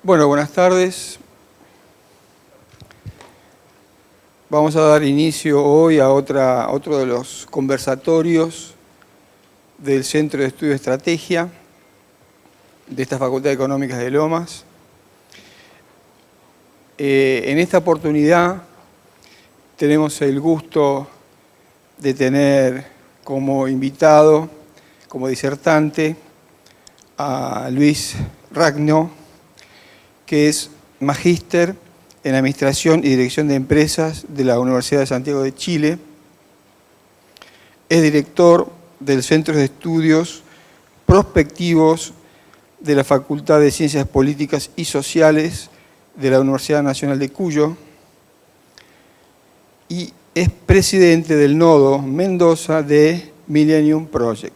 Bueno, buenas tardes. Vamos a dar inicio hoy a otro de los conversatorios del Centro de Estudio de Estrategia de esta Facultad de Económicas de Lomas. En esta oportunidad tenemos el gusto de tener como invitado, como disertante, a Luis Ragno, que es magíster en Administración y Dirección de Empresas de la Universidad de Santiago de Chile. Es director del Centro de Estudios Prospectivos de la Facultad de Ciencias Políticas y Sociales de la Universidad Nacional de Cuyo y es presidente del nodo Mendoza de Millennium Project.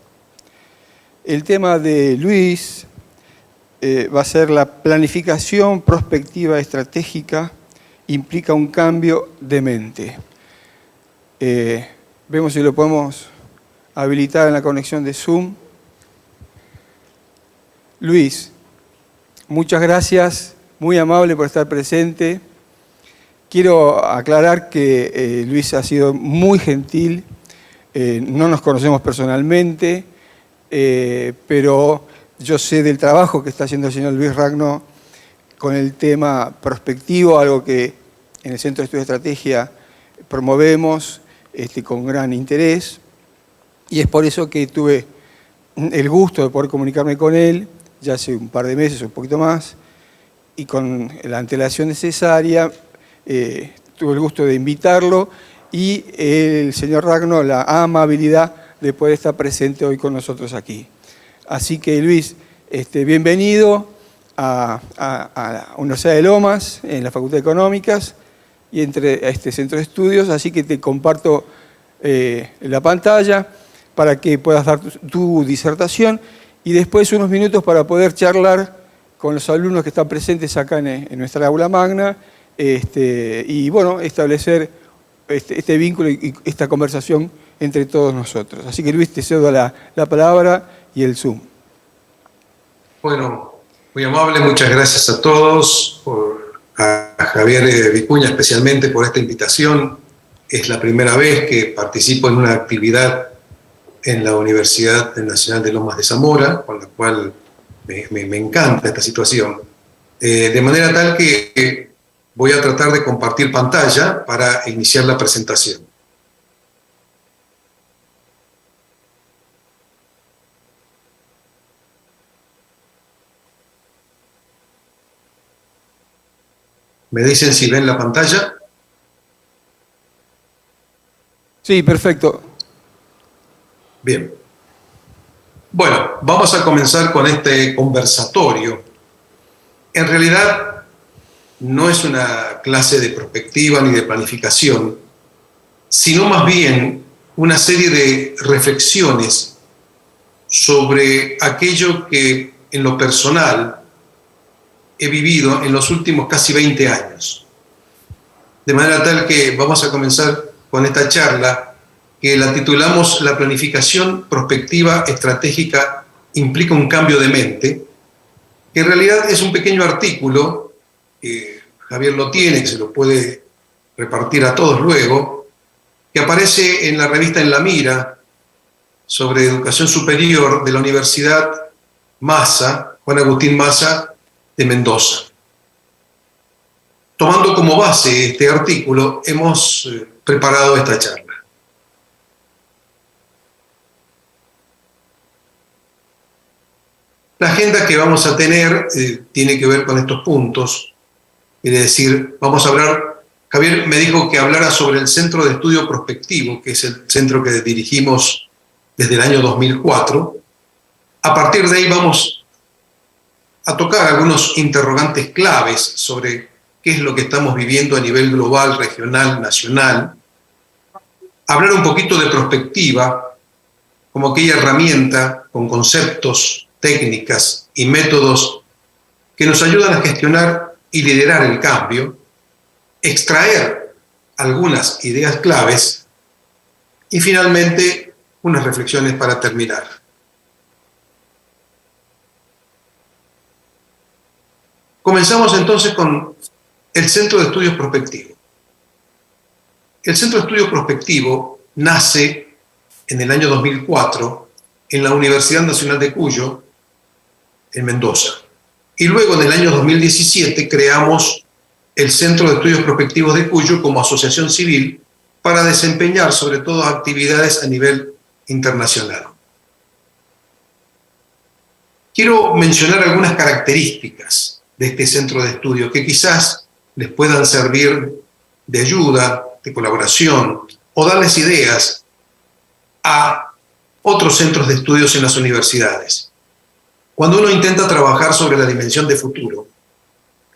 El tema de Luis va a ser la planificación prospectiva estratégica implica un cambio de mente. Vemos si lo podemos habilitar en la conexión de Zoom. Luis, muchas gracias, muy amable por estar presente. Quiero aclarar que Luis ha sido muy gentil, no nos conocemos personalmente, pero yo sé del trabajo que está haciendo el señor Luis Ragno con el tema prospectivo, algo que en el Centro de Estudio de Estrategia promovemos con gran interés, y es por eso que tuve el gusto de poder comunicarme con él ya hace un par de meses o un poquito más, y con la antelación necesaria tuve el gusto de invitarlo, y el señor Ragno la amabilidad de poder estar presente hoy con nosotros aquí. Así que Luis, bienvenido a la Universidad de Lomas, en la Facultad de Económicas, y entre este centro de estudios, así que te comparto la pantalla para que puedas dar tu disertación y después unos minutos para poder charlar con los alumnos que están presentes acá en nuestra aula magna y bueno, establecer este vínculo y esta conversación entre todos nosotros. Así que Luis, te cedo la palabra y el Zoom. Bueno, muy amable, muchas gracias a todos, a Javier Vicuña especialmente por esta invitación. Es la primera vez que participo en una actividad en la Universidad Nacional de Lomas de Zamora, con la cual me encanta esta situación. De manera tal que voy a tratar de compartir pantalla para iniciar la presentación. ¿Me dicen si ven la pantalla? Sí, perfecto. Bien. Bueno, vamos a comenzar con este conversatorio. En realidad, no es una clase de prospectiva ni de planificación, sino más bien una serie de reflexiones sobre aquello que en lo personal he vivido en los últimos casi 20 años. De manera tal que vamos a comenzar con esta charla que la titulamos La planificación prospectiva estratégica implica un cambio de mente, que en realidad es un pequeño artículo, Javier lo tiene, que se lo puede repartir a todos luego, que aparece en la revista En la Mira sobre educación superior de la Universidad Massa, Juan Agustín Massa de Mendoza. Tomando como base este artículo, hemos preparado esta charla. La agenda que vamos a tener tiene que ver con estos puntos. Es decir, vamos a hablar, Javier me dijo que hablara sobre el Centro de Estudio Prospectivo, que es el centro que dirigimos desde el año 2004. A partir de ahí vamos a tocar algunos interrogantes claves sobre qué es lo que estamos viviendo a nivel global, regional, nacional. Hablar un poquito de prospectiva como aquella herramienta con conceptos, técnicas y métodos que nos ayudan a gestionar y liderar el cambio, extraer algunas ideas claves y finalmente unas reflexiones para terminar. Comenzamos entonces con el Centro de Estudios Prospectivos. El Centro de Estudios Prospectivos nace en el año 2004 en la Universidad Nacional de Cuyo, en Mendoza. Y luego en el año 2017 creamos el Centro de Estudios Prospectivos de Cuyo como asociación civil para desempeñar sobre todo actividades a nivel internacional. Quiero mencionar algunas características de este centro de estudio que quizás les puedan servir de ayuda, de colaboración o darles ideas a otros centros de estudios en las universidades. Cuando uno intenta trabajar sobre la dimensión de futuro,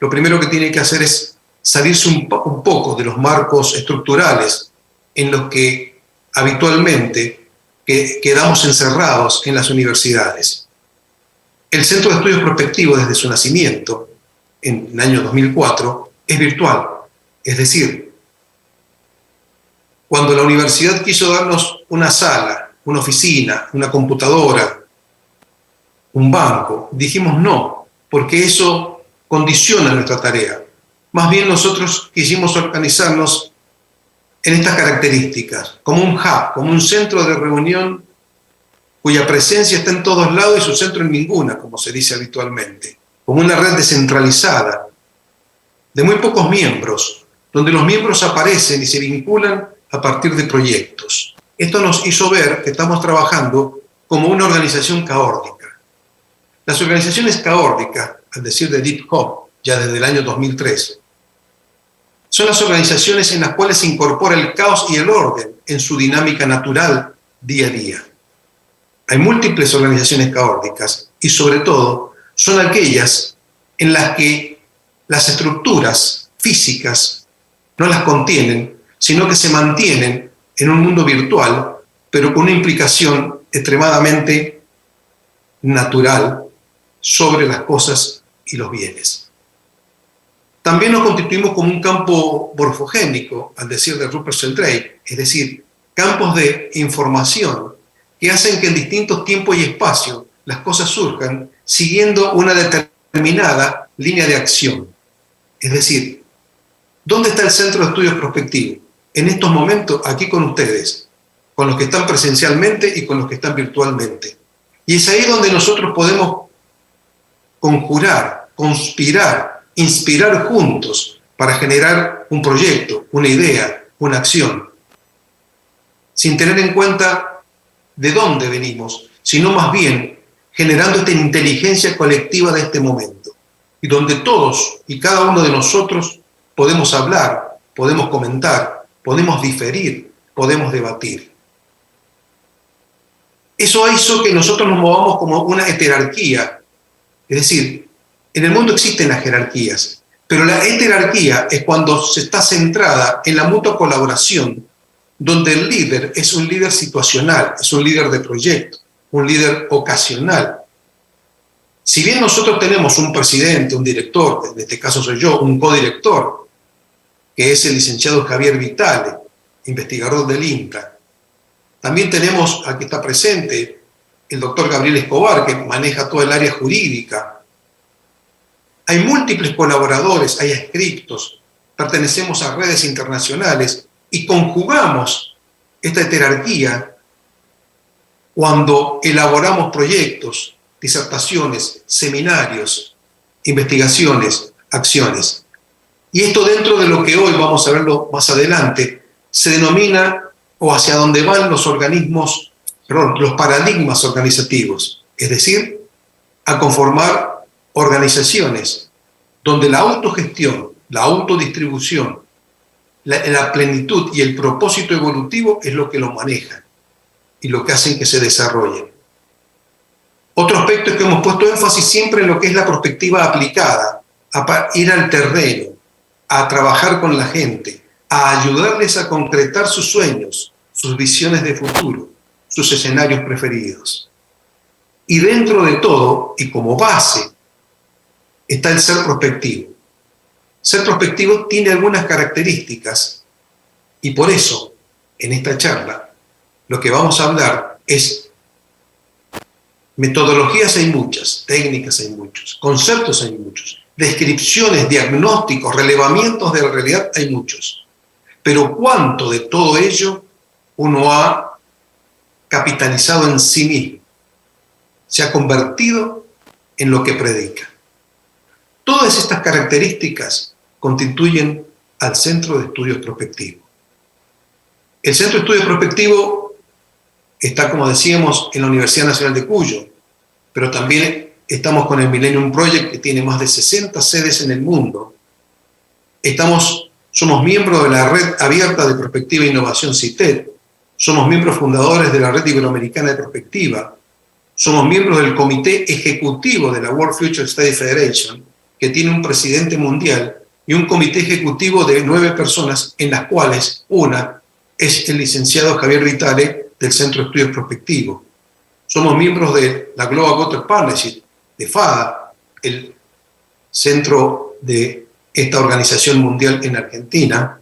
lo primero que tiene que hacer es salirse un poco de los marcos estructurales en los que habitualmente quedamos encerrados en las universidades. El Centro de Estudios Prospectivos, desde su nacimiento, en el año 2004, es virtual. Es decir, cuando la universidad quiso darnos una sala, una oficina, una computadora, un banco, dijimos no, porque eso condiciona nuestra tarea. Más bien nosotros quisimos organizarnos en estas características, como un hub, como un centro de reunión cuya presencia está en todos lados y su centro en ninguna, como se dice habitualmente, como una red descentralizada, de muy pocos miembros, donde los miembros aparecen y se vinculan a partir de proyectos. Esto nos hizo ver que estamos trabajando como una organización caórdica. Las organizaciones caórdicas, al decir de Deep Hop, ya desde el año 2003, son las organizaciones en las cuales se incorpora el caos y el orden en su dinámica natural día a día. Hay múltiples organizaciones caórdicas y sobre todo son aquellas en las que las estructuras físicas no las contienen, sino que se mantienen en un mundo virtual, pero con una implicación extremadamente natural sobre las cosas y los bienes. También nos constituimos como un campo morfogénico, al decir de Rupert Sheldrake, es decir, campos de información que hacen que en distintos tiempos y espacios las cosas surjan siguiendo una determinada línea de acción. Es decir, ¿dónde está el Centro de Estudios Prospectivos? En estos momentos, aquí con ustedes, con los que están presencialmente y con los que están virtualmente. Y es ahí donde nosotros podemos conjurar, conspirar, inspirar juntos para generar un proyecto, una idea, una acción, sin tener en cuenta de dónde venimos, sino más bien generando esta inteligencia colectiva de este momento, y donde todos y cada uno de nosotros podemos hablar, podemos comentar, podemos diferir, podemos debatir. Eso hizo que nosotros nos movamos como una heterarquía, es decir, en el mundo existen las jerarquías, pero la heterarquía es cuando se está centrada en la mutua colaboración, donde el líder es un líder situacional, es un líder de proyecto, un líder ocasional. Si bien nosotros tenemos un presidente, un director, en este caso soy yo, un codirector, que es el licenciado Javier Vitale, investigador del INTA. También tenemos, aquí está presente, el doctor Gabriel Escobar, que maneja toda el área jurídica. Hay múltiples colaboradores, hay adscriptos, pertenecemos a redes internacionales y conjugamos esta jerarquía cuando elaboramos proyectos, disertaciones, seminarios, investigaciones, acciones. Y esto dentro de lo que hoy, vamos a verlo más adelante, se denomina o hacia dónde van los organismos, perdón, los paradigmas organizativos, es decir, a conformar organizaciones donde la autogestión, la autodistribución, la plenitud y el propósito evolutivo es lo que lo manejan y lo que hacen que se desarrollen. Otro aspecto es que hemos puesto énfasis siempre en lo que es la perspectiva aplicada, a ir al terreno, a trabajar con la gente, a ayudarles a concretar sus sueños, sus visiones de futuro, sus escenarios preferidos. Y dentro de todo, y como base, está el ser prospectivo. Ser prospectivo tiene algunas características y por eso, en esta charla, lo que vamos a hablar es metodologías hay muchas, técnicas hay muchos, conceptos hay muchos, descripciones, diagnósticos, relevamientos de la realidad hay muchos. Pero ¿cuánto de todo ello uno ha capitalizado en sí mismo? Se ha convertido en lo que predica. Todas estas características constituyen al Centro de Estudios Prospectivos. El Centro de Estudios Prospectivos está, como decíamos, en la Universidad Nacional de Cuyo, pero también estamos con el Millennium Project, que tiene más de 60 sedes en el mundo. Somos miembros de la Red Abierta de Prospectiva e Innovación CITED, somos miembros fundadores de la Red Iberoamericana de Prospectiva, somos miembros del Comité Ejecutivo de la World Future Study Federation, que tiene un presidente mundial y un comité ejecutivo de 9 personas, en las cuales una es el licenciado Javier Vitale del Centro de Estudios Prospectivos. Somos miembros de la Global Water Partnership, de FADA, el centro de esta organización mundial en Argentina.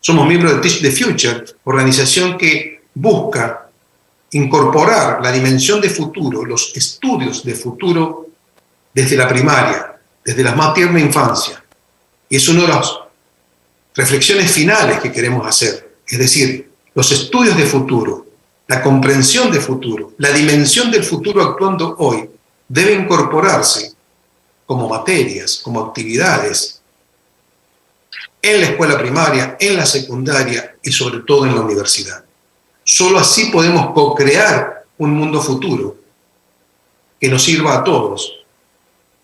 Somos miembros de Teach the Future, organización que busca incorporar la dimensión de futuro, los estudios de futuro desde la primaria, desde la más tierna infancia. Y es una de las reflexiones finales que queremos hacer, es decir, los estudios de futuro, la comprensión de futuro, la dimensión del futuro actuando hoy, debe incorporarse como materias, como actividades, en la escuela primaria, en la secundaria y sobre todo en la universidad. Solo así podemos co-crear un mundo futuro que nos sirva a todos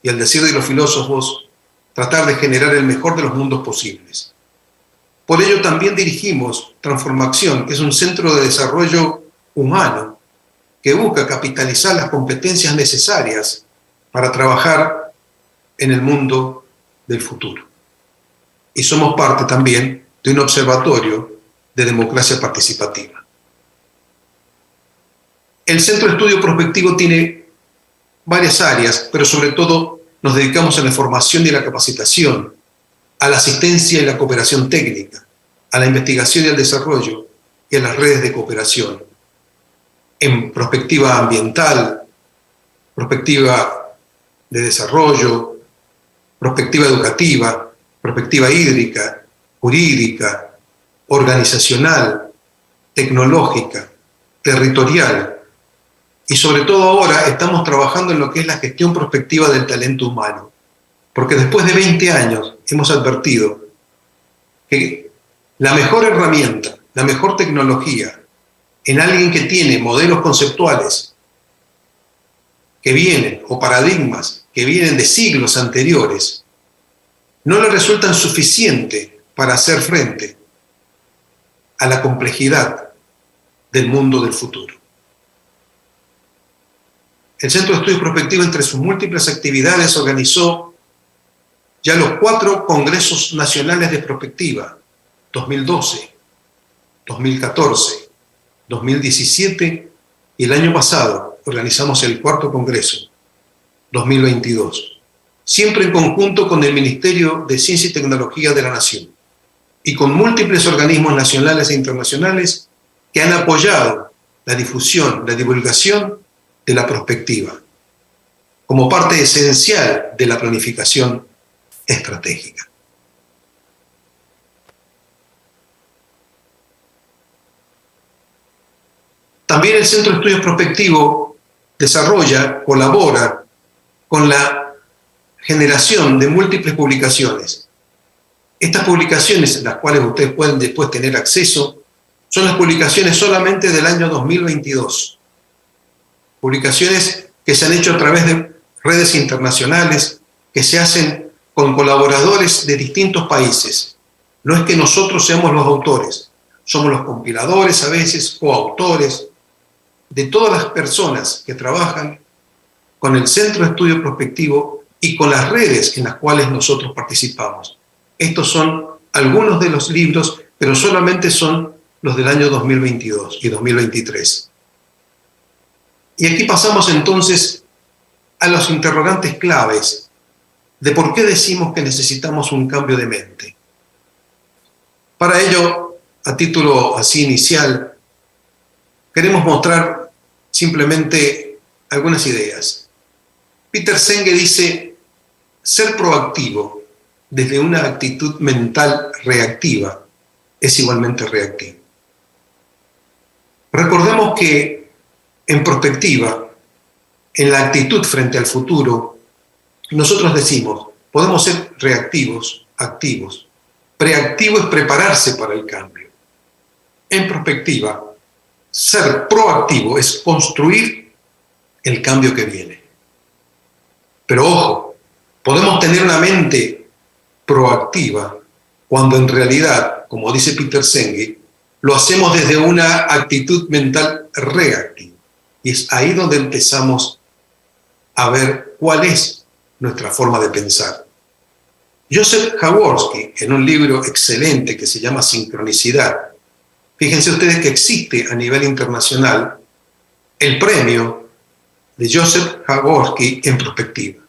y, al decir de los filósofos, tratar de generar el mejor de los mundos posibles. Por ello también dirigimos Transformación, que es un centro de desarrollo humano que busca capitalizar las competencias necesarias para trabajar en el mundo del futuro. Y somos parte también de un observatorio de democracia participativa. El Centro de Estudio Prospectivo tiene varias áreas, pero sobre todo nos dedicamos a la formación y la capacitación, a la asistencia y la cooperación técnica, a la investigación y al desarrollo y a las redes de cooperación, en perspectiva ambiental, perspectiva de desarrollo, perspectiva educativa, perspectiva hídrica, jurídica, organizacional, tecnológica, territorial. Y sobre todo ahora estamos trabajando en lo que es la gestión prospectiva del talento humano, porque después de 20 años hemos advertido que la mejor herramienta, la mejor tecnología en alguien que tiene modelos conceptuales que vienen, o paradigmas que vienen de siglos anteriores, no le resultan suficientes para hacer frente a la complejidad del mundo del futuro. El Centro de Estudios Prospectivos, entre sus múltiples actividades, organizó ya los 4 Congresos Nacionales de Prospectiva, 2012, 2014, 2017, y el año pasado organizamos el 4º Congreso, 2022, siempre en conjunto con el Ministerio de Ciencia y Tecnología de la Nación y con múltiples organismos nacionales e internacionales que han apoyado la difusión, la divulgación de la prospectiva como parte esencial de la planificación estratégica. También el Centro de Estudios Prospectivos desarrolla, colabora con la generación de múltiples publicaciones. Estas publicaciones, en las cuales ustedes pueden después tener acceso, son las publicaciones solamente del año 2022. Publicaciones que se han hecho a través de redes internacionales, que se hacen con colaboradores de distintos países. No es que nosotros seamos los autores, somos los compiladores, a veces coautores, de todas las personas que trabajan con el Centro de Estudio Prospectivo y con las redes en las cuales nosotros participamos. Estos son algunos de los libros, pero solamente son los del año 2022 y 2023. Y aquí pasamos entonces a los interrogantes claves de por qué decimos que necesitamos un cambio de mente. Para ello, a título así inicial, queremos mostrar simplemente algunas ideas. Peter Senge dice, ser proactivo desde una actitud mental reactiva es igualmente reactivo. Recordemos que en perspectiva, en la actitud frente al futuro, nosotros decimos, podemos ser reactivos, activos. Preactivo es prepararse para el cambio. En perspectiva, ser proactivo es construir el cambio que viene. Pero ojo, podemos tener una mente proactiva cuando en realidad, como dice Peter Senge, lo hacemos desde una actitud mental reactiva. Y es ahí donde empezamos a ver cuál es nuestra forma de pensar. Joseph Jaworski, en un libro excelente que se llama Sincronicidad, fíjense ustedes que existe a nivel internacional el premio de Joseph Jaworski en perspectiva.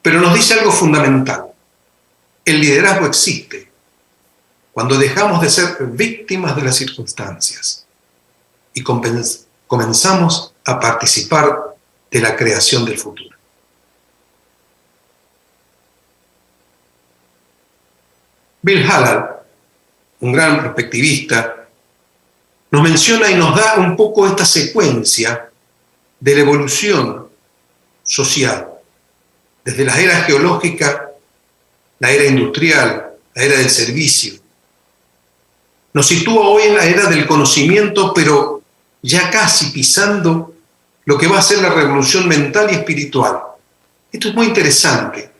Pero nos dice algo fundamental. El liderazgo existe cuando dejamos de ser víctimas de las circunstancias y comenzamos a participar de la creación del futuro. Bill Hallard, un gran perspectivista, nos menciona y nos da un poco esta secuencia de la evolución social, desde la era geológica, la era industrial, la era del servicio. Nos sitúa hoy en la era del conocimiento, pero ya casi pisando lo que va a ser la revolución mental y espiritual. Esto es muy interesante,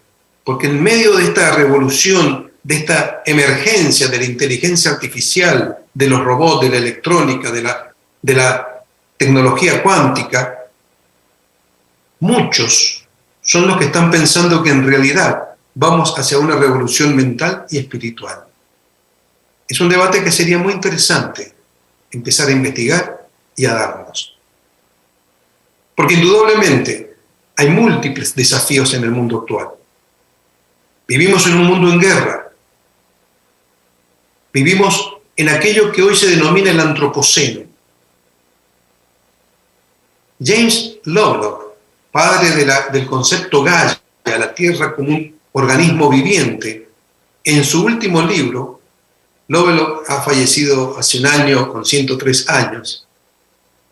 porque en medio de esta revolución, de esta emergencia de la inteligencia artificial, de los robots, de la electrónica, de la tecnología cuántica, muchos son los que están pensando que en realidad vamos hacia una revolución mental y espiritual. Es un debate que sería muy interesante empezar a investigar y a darnos. Porque indudablemente hay múltiples desafíos en el mundo actual. Vivimos en un mundo en guerra. Vivimos en aquello que hoy se denomina el antropoceno. James Lovelock, padre del concepto Gaia, la Tierra como un organismo viviente, en su último libro, Lovelock ha fallecido hace un año con 103 años,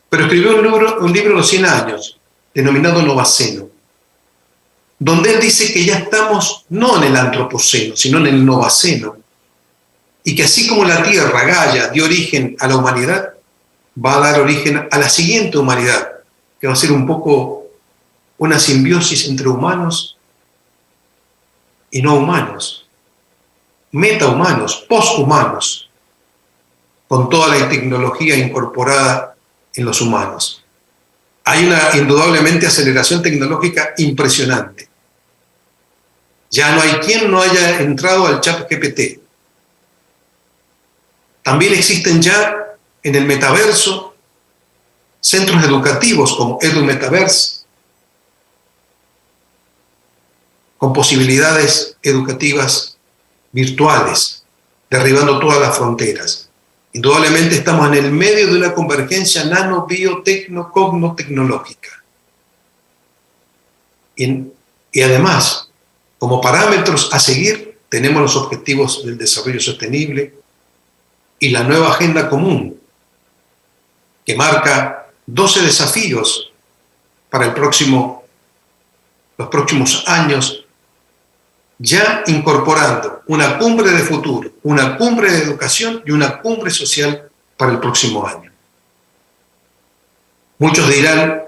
pero escribió un libro a los 100 años, denominado Novaceno, donde él dice que ya estamos no en el antropoceno, sino en el Novaceno, y que así como la Tierra, Gaia, dio origen a la humanidad, va a dar origen a la siguiente humanidad, que va a ser un poco una simbiosis entre humanos y no humanos, metahumanos, posthumanos, con toda la tecnología incorporada en los humanos. Hay una indudablemente aceleración tecnológica impresionante. Ya no hay quien no haya entrado al ChatGPT. También existen ya en el metaverso centros educativos como EduMetaverse, con posibilidades educativas virtuales, derribando todas las fronteras. Indudablemente estamos en el medio de una convergencia nano-bio-tecno-cogno-tecnológica. Y además, como parámetros a seguir, tenemos los objetivos del desarrollo sostenible y la nueva agenda común, que marca 12 desafíos para los próximos años, ya incorporando una cumbre de futuro, una cumbre de educación y una cumbre social para el próximo año. Muchos dirán,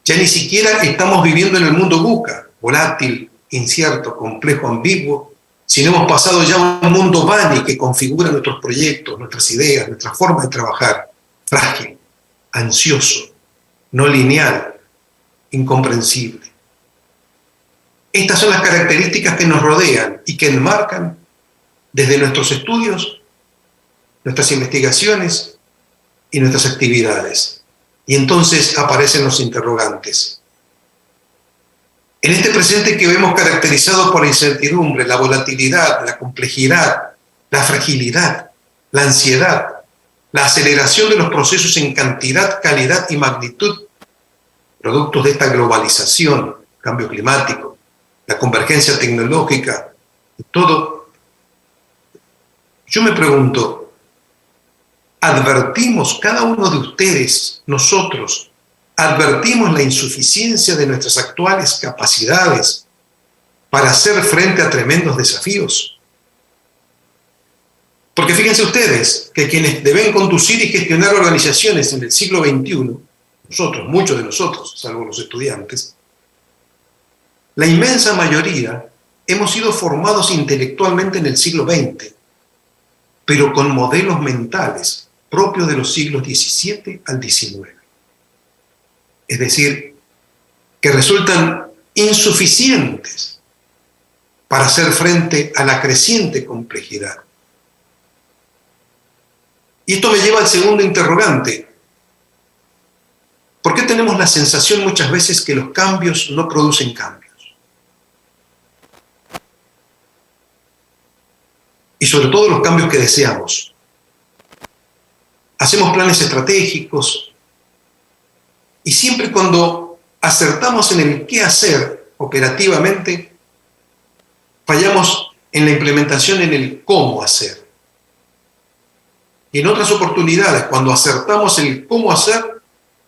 ya ni siquiera estamos viviendo en el mundo VUCA, volátil, incierto, complejo, ambiguo, sino hemos pasado ya a un mundo BANI que configura nuestros proyectos, nuestras ideas, nuestra forma de trabajar, frágil, ansioso, no lineal, incomprensible. Estas son las características que nos rodean y que enmarcan desde nuestros estudios, nuestras investigaciones y nuestras actividades. Y entonces aparecen los interrogantes. En este presente que vemos caracterizado por la incertidumbre, la volatilidad, la complejidad, la fragilidad, la ansiedad, la aceleración de los procesos en cantidad, calidad y magnitud, productos de esta globalización, cambio climático, la convergencia tecnológica, todo. Yo me pregunto, ¿advertimos cada uno de ustedes, nosotros, advertimos la insuficiencia de nuestras actuales capacidades para hacer frente a tremendos desafíos? Porque fíjense ustedes que quienes deben conducir y gestionar organizaciones en el siglo XXI, nosotros, muchos de nosotros, salvo los estudiantes, la inmensa mayoría hemos sido formados intelectualmente en el siglo XX, pero con modelos mentales propios de los siglos XVII al XIX. Es decir, que resultan insuficientes para hacer frente a la creciente complejidad. Y esto me lleva al segundo interrogante. ¿Por qué tenemos la sensación muchas veces que los cambios no producen cambios? Y sobre todo los cambios que deseamos. Hacemos planes estratégicos y siempre cuando acertamos en el qué hacer operativamente, fallamos en la implementación en el cómo hacer. Y en otras oportunidades, cuando acertamos en el cómo hacer,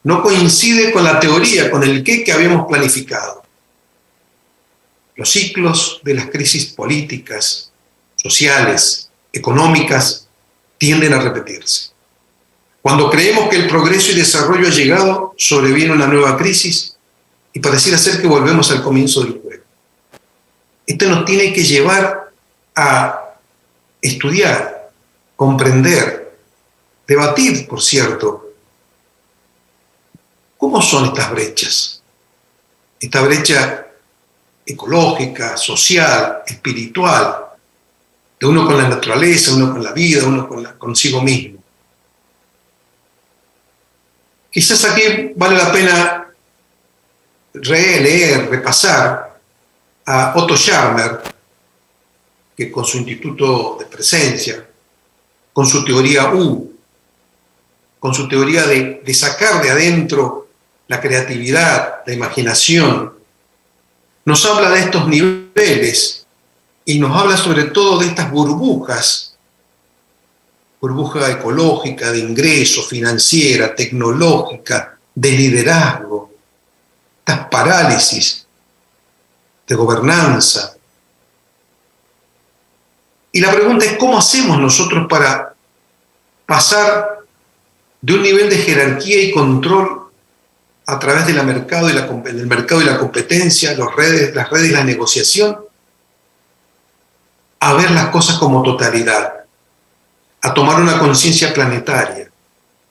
no coincide con la teoría, con el qué que habíamos planificado. Los ciclos de las crisis políticas, sociales, económicas, tienden a repetirse. Cuando creemos que el progreso y desarrollo ha llegado, sobreviene una nueva crisis y pareciera ser que volvemos al comienzo del juego. Esto nos tiene que llevar a estudiar, comprender, debatir, por cierto, cómo son estas brechas. Esta brecha ecológica, social, espiritual, de uno con la naturaleza, uno con la vida, uno consigo mismo. Quizás aquí vale la pena releer, repasar a Otto Scharmer, que con su Instituto de Presencia, con su teoría U, con su teoría de sacar de adentro la creatividad, la imaginación, nos habla de estos niveles y nos habla sobre todo de estas burbujas, burbuja ecológica, de ingreso, financiera, tecnológica, de liderazgo, estas parálisis de gobernanza. Y la pregunta es, ¿cómo hacemos nosotros para pasar de un nivel de jerarquía y control a través del mercado y la competencia, las redes y la negociación, a ver las cosas como totalidad, a tomar una conciencia planetaria,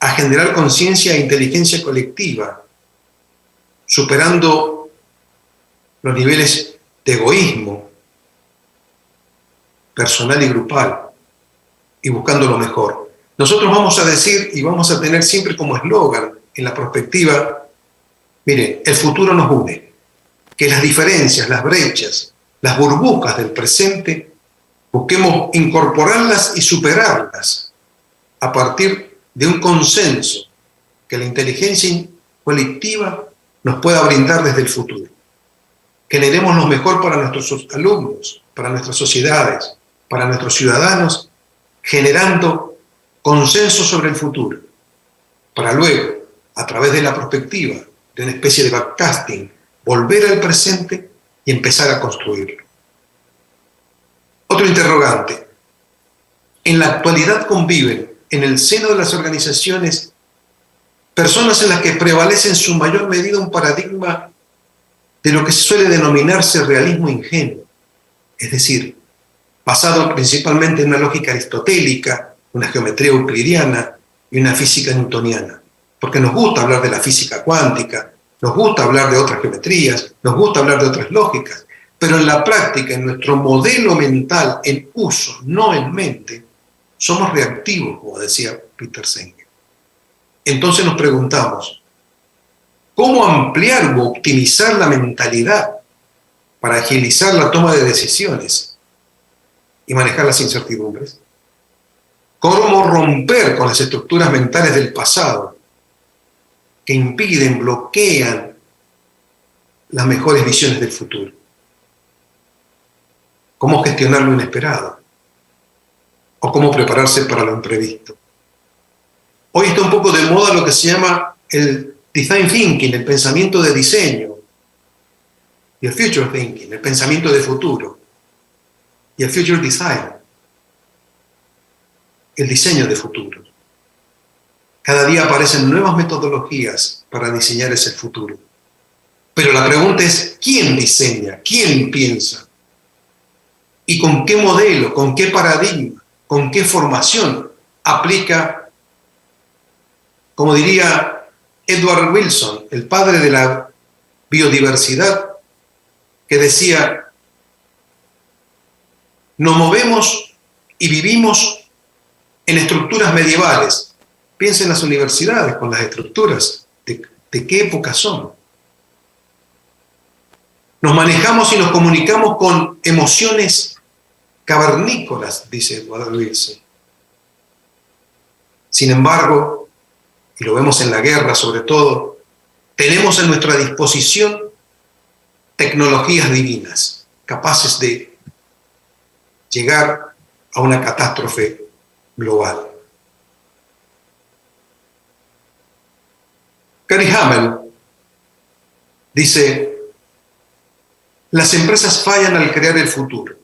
a generar conciencia e inteligencia colectiva, superando los niveles de egoísmo personal y grupal y buscando lo mejor? Nosotros vamos a decir y vamos a tener siempre como eslogan en la perspectiva, miren, el futuro nos une, que las diferencias, las brechas, las burbujas del presente, busquemos incorporarlas y superarlas a partir de un consenso que la inteligencia colectiva nos pueda brindar desde el futuro. Generemos lo mejor para nuestros alumnos, para nuestras sociedades, para nuestros ciudadanos, generando consenso sobre el futuro, para luego, a través de la perspectiva de una especie de backcasting, volver al presente y empezar a construirlo. Otro interrogante. En la actualidad conviven en el seno de las organizaciones personas en las que prevalece en su mayor medida un paradigma de lo que se suele denominarse realismo ingenuo, es decir, basado principalmente en una lógica aristotélica, una geometría euclidiana y una física newtoniana, porque nos gusta hablar de la física cuántica, nos gusta hablar de otras geometrías, nos gusta hablar de otras lógicas, pero en la práctica, en nuestro modelo mental, en uso, no en mente, somos reactivos, como decía Peter Senge. Entonces nos preguntamos, ¿cómo ampliar o optimizar la mentalidad para agilizar la toma de decisiones y manejar las incertidumbres? ¿Cómo romper con las estructuras mentales del pasado que impiden, bloquean las mejores visiones del futuro? cómo gestionar lo inesperado o cómo prepararse para lo imprevisto. Hoy está un poco de moda lo que se llama el design thinking, el pensamiento de diseño, y el future thinking, el pensamiento de futuro, y el future design, el diseño de futuro. Cada día aparecen nuevas metodologías para diseñar ese futuro. Pero la pregunta es, ¿quién diseña? ¿Quién piensa? ¿Y con qué modelo, con qué paradigma, con qué formación aplica, como diría Edward Wilson, el padre de la biodiversidad, que decía, nos movemos y vivimos en estructuras medievales? Piensa en las universidades con las estructuras, ¿de qué época son? Nos manejamos y nos comunicamos con emociones cavernícolas, dice Edward Wilson. Sin embargo, y lo vemos en la guerra sobre todo, tenemos a nuestra disposición tecnologías divinas, capaces de llegar a una catástrofe global. Gary Hamel dice, las empresas fallan al crear el futuro,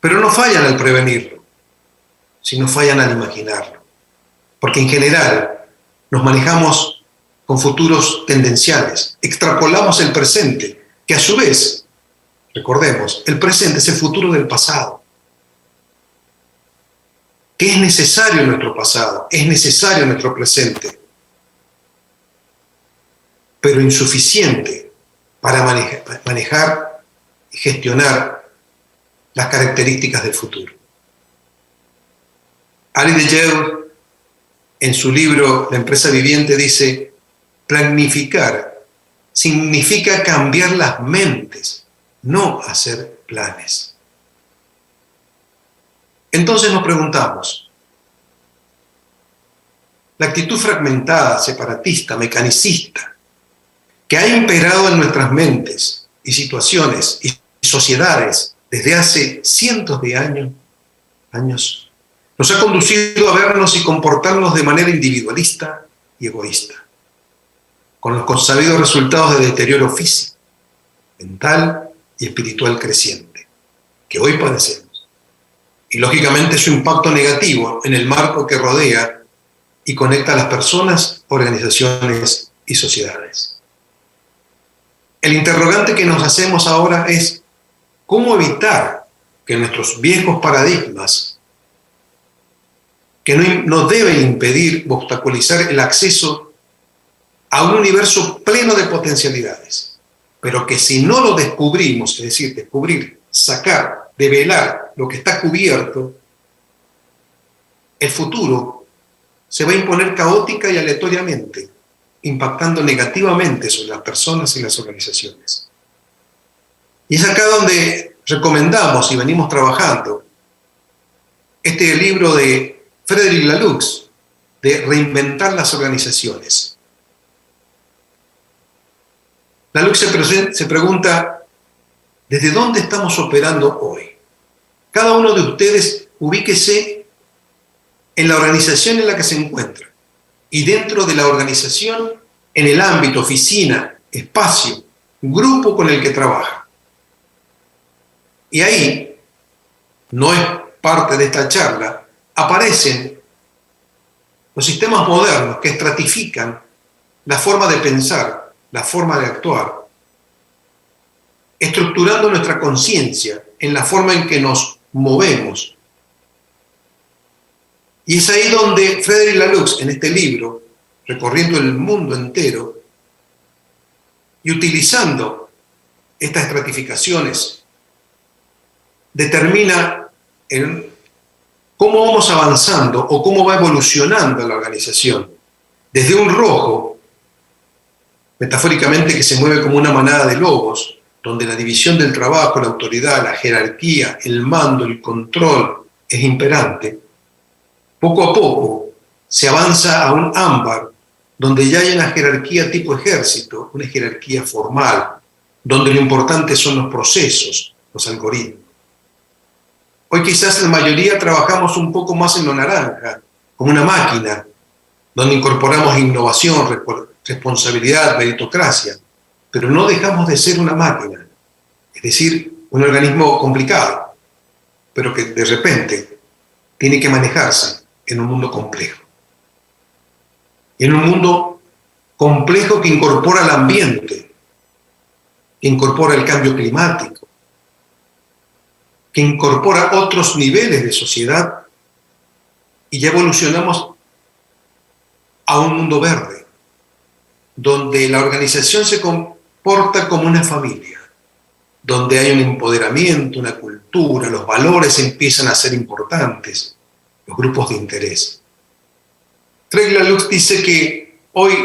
pero no fallan al prevenirlo, sino fallan al imaginarlo. Porque en general nos manejamos con futuros tendenciales, extrapolamos el presente, que a su vez, recordemos, el presente es el futuro del pasado. Que es necesario en nuestro pasado, es necesario en nuestro presente, pero insuficiente para manejar y gestionar las características del futuro. Ali Deyev, en su libro La empresa viviente, dice, planificar significa cambiar las mentes, no hacer planes. Entonces nos preguntamos, la actitud fragmentada, separatista, mecanicista, que ha imperado en nuestras mentes y situaciones y sociedades desde hace cientos de años, nos ha conducido a vernos y comportarnos de manera individualista y egoísta, con los consabidos resultados de deterioro físico, mental y espiritual creciente, que hoy padecemos. Y lógicamente su impacto negativo en el marco que rodea y conecta a las personas, organizaciones y sociedades. El interrogante que nos hacemos ahora es cómo evitar que nuestros viejos paradigmas, que no deben impedir o obstaculizar el acceso a un universo pleno de potencialidades, pero que si no lo descubrimos, es decir, descubrir, sacar, develar lo que está cubierto, el futuro se va a imponer caótica y aleatoriamente, impactando negativamente sobre las personas y las organizaciones. Y es acá donde recomendamos y venimos trabajando este libro de Frederic Laloux, de Reinventar las organizaciones. Laloux se pregunta, ¿desde dónde estamos operando hoy? Cada uno de ustedes ubíquese en la organización en la que se encuentra y dentro de la organización, en el ámbito, oficina, espacio, grupo con el que trabaja. Y ahí, no es parte de esta charla, aparecen los sistemas modernos que estratifican la forma de pensar, la forma de actuar, estructurando nuestra conciencia en la forma en que nos movemos. Y es ahí donde Frederic Laloux, en este libro, recorriendo el mundo entero y utilizando estas estratificaciones, determina cómo vamos avanzando o cómo va evolucionando la organización. Desde un rojo, metafóricamente, que se mueve como una manada de lobos, donde la división del trabajo, la autoridad, la jerarquía, el mando, el control es imperante, poco a poco se avanza a un ámbar, donde ya hay una jerarquía tipo ejército, una jerarquía formal, donde lo importante son los procesos, los algoritmos. Hoy quizás la mayoría trabajamos un poco más en lo naranja, como una máquina, donde incorporamos innovación, responsabilidad, meritocracia, pero no dejamos de ser una máquina, es decir, un organismo complicado, pero que de repente tiene que manejarse en un mundo complejo. Y en un mundo complejo que incorpora el ambiente, que incorpora el cambio climático, que incorpora otros niveles de sociedad, y ya evolucionamos a un mundo verde, donde la organización se comporta como una familia, donde hay un empoderamiento, una cultura, los valores empiezan a ser importantes, los grupos de interés. Craig Laloux dice que hoy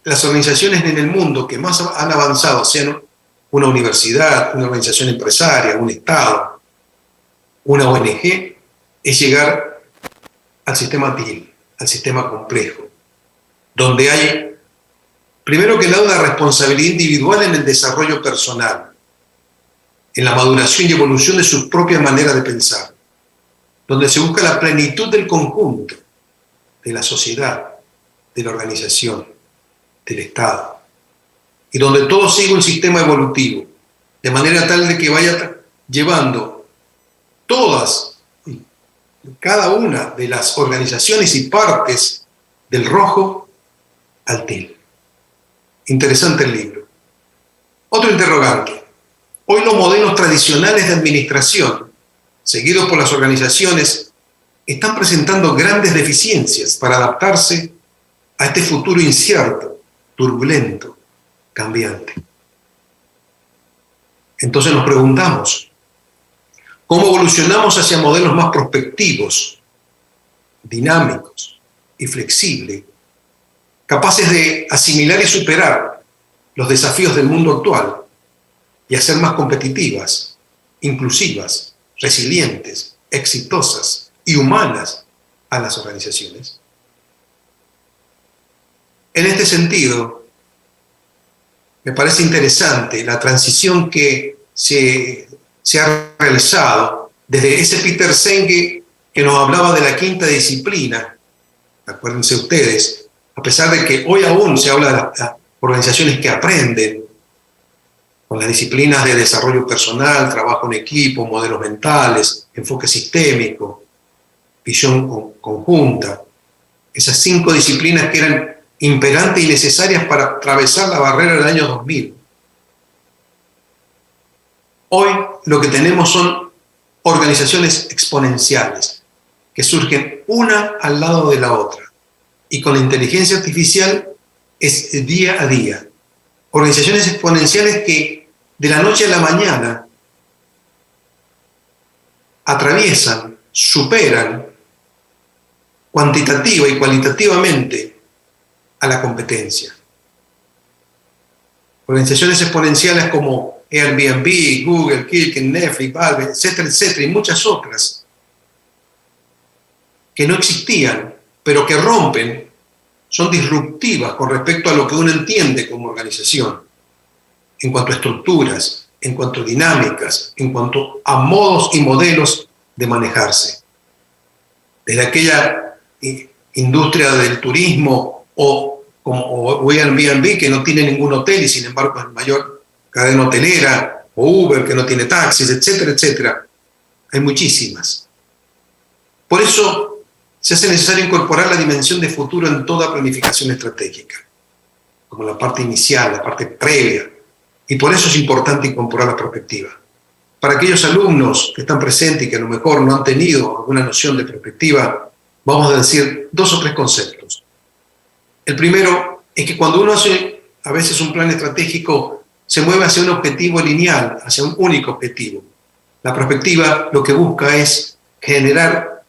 las organizaciones en el mundo que más han avanzado, sean una universidad, una organización empresaria, un Estado, una ONG, es llegar al sistema TIL, al sistema complejo, donde hay, primero que nada, una responsabilidad individual en el desarrollo personal, en la maduración y evolución de su propia manera de pensar, donde se busca la plenitud del conjunto, de la sociedad, de la organización, del Estado, y donde todo sigue un sistema evolutivo, de manera tal de que vaya llevando todas, cada una de las organizaciones y partes del rojo al TIL. Interesante el libro. Otro interrogante. Hoy los modelos tradicionales de administración, seguidos por las organizaciones, están presentando grandes deficiencias para adaptarse a este futuro incierto, turbulento, cambiante. Entonces nos preguntamos, ¿cómo evolucionamos hacia modelos más prospectivos, dinámicos y flexibles, capaces de asimilar y superar los desafíos del mundo actual y hacer más competitivas, inclusivas, resilientes, exitosas y humanas a las organizaciones? En este sentido, me parece interesante la transición que se ha realizado desde ese Peter Senge que nos hablaba de la quinta disciplina. Acuérdense ustedes, a pesar de que hoy aún se habla de las organizaciones que aprenden con las disciplinas de desarrollo personal, trabajo en equipo, modelos mentales, enfoque sistémico, visión conjunta, esas 5 disciplinas que eran imperantes y necesarias para atravesar la barrera del año 2000. Hoy lo que tenemos son organizaciones exponenciales que surgen una al lado de la otra, y con la inteligencia artificial es día a día. Organizaciones exponenciales que de la noche a la mañana atraviesan, superan cuantitativa y cualitativamente a la competencia. Organizaciones exponenciales como Airbnb, Google, Kirken, Netflix, Valve, etcétera, etcétera, y muchas otras que no existían, pero que rompen, son disruptivas con respecto a lo que uno entiende como organización, en cuanto a estructuras, en cuanto a dinámicas, en cuanto a modos y modelos de manejarse. Desde aquella industria del turismo o Airbnb, que no tiene ningún hotel y sin embargo es la mayor cadena hotelera, o Uber, que no tiene taxis, etcétera, etcétera. Hay muchísimas. Por eso se hace necesario incorporar la dimensión de futuro en toda planificación estratégica, como la parte inicial, la parte previa, y por eso es importante incorporar la perspectiva. Para aquellos alumnos que están presentes y que a lo mejor no han tenido alguna noción de perspectiva, vamos a decir 2 o 3 conceptos. El primero es que cuando uno hace a veces un plan estratégico, se mueve hacia un objetivo lineal, hacia un único objetivo. La perspectiva lo que busca es generar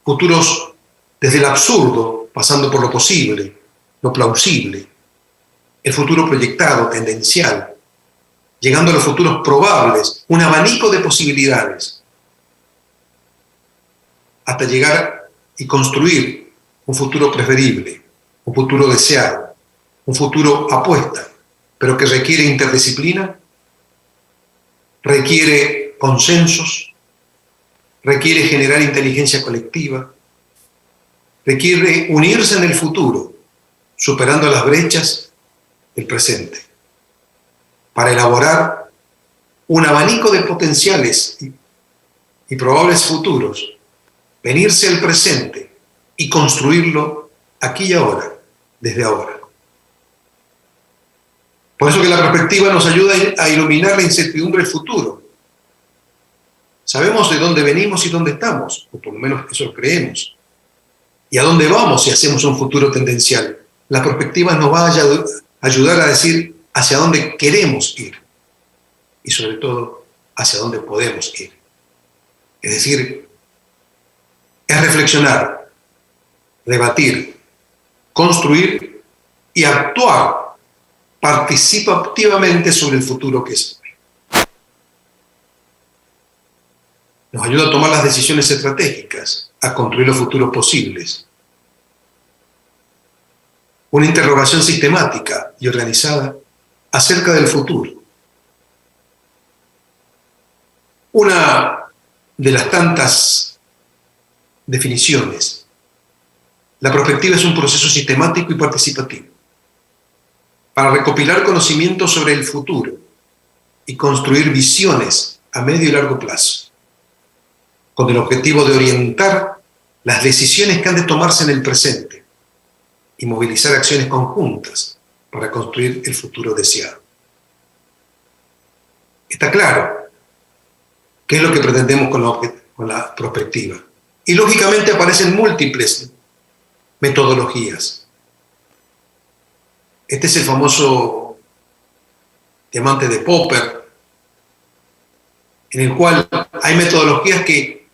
futuros desde el absurdo, pasando por lo posible, lo plausible, el futuro proyectado, tendencial, llegando a los futuros probables, un abanico de posibilidades, hasta llegar y construir un futuro preferible, un futuro deseado, un futuro apuesta, pero que requiere interdisciplina, requiere consensos, requiere generar inteligencia colectiva, requiere unirse en el futuro, superando las brechas del presente, para elaborar un abanico de potenciales y probables futuros, venirse al presente y construirlo aquí y ahora, desde ahora. Por eso que la perspectiva nos ayuda a iluminar la incertidumbre del futuro. Sabemos de dónde venimos y dónde estamos, o por lo menos eso lo creemos, y a dónde vamos si hacemos un futuro tendencial. La perspectiva nos va a ayudar a decir hacia dónde queremos ir y sobre todo hacia dónde podemos ir. Es decir, es reflexionar, debatir, construir y actuar participativamente sobre el futuro que es hoy. Nos ayuda a tomar las decisiones estratégicas, a construir los futuros posibles. Una interrogación sistemática y organizada acerca del futuro. Una de las tantas definiciones, la prospectiva es un proceso sistemático y participativo para recopilar conocimientos sobre el futuro y construir visiones a medio y largo plazo, con el objetivo de orientar las decisiones que han de tomarse en el presente y movilizar acciones conjuntas para construir el futuro deseado. Está claro qué es lo que pretendemos con la prospectiva. Y lógicamente aparecen múltiples metodologías. Este es el famoso diamante de Popper, en el cual hay metodologías que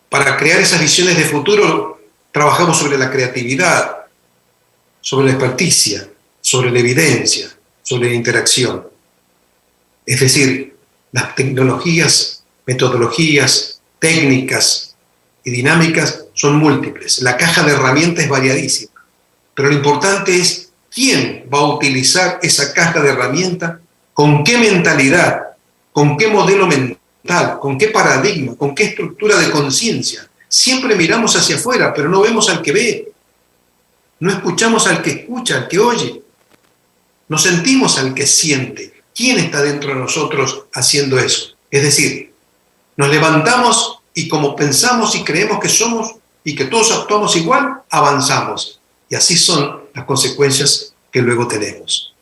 para crear esas visiones de futuro trabajamos sobre la creatividad, sobre la experticia, sobre la evidencia, sobre la interacción. Es decir, las tecnologías, metodologías, técnicas y dinámicas son múltiples. La caja de herramientas es variadísima. Pero lo importante es quién va a utilizar esa caja de herramientas, con qué mentalidad, con qué modelo mental, con qué paradigma, con qué estructura de conciencia. Siempre miramos hacia afuera, pero no vemos al que ve. No escuchamos al que escucha, al que oye. No sentimos al que siente. ¿Quién está dentro de nosotros haciendo eso? Es decir, nos levantamos y como pensamos y creemos que somos y que todos actuamos igual, avanzamos. Y así son las consecuencias que luego tenemos.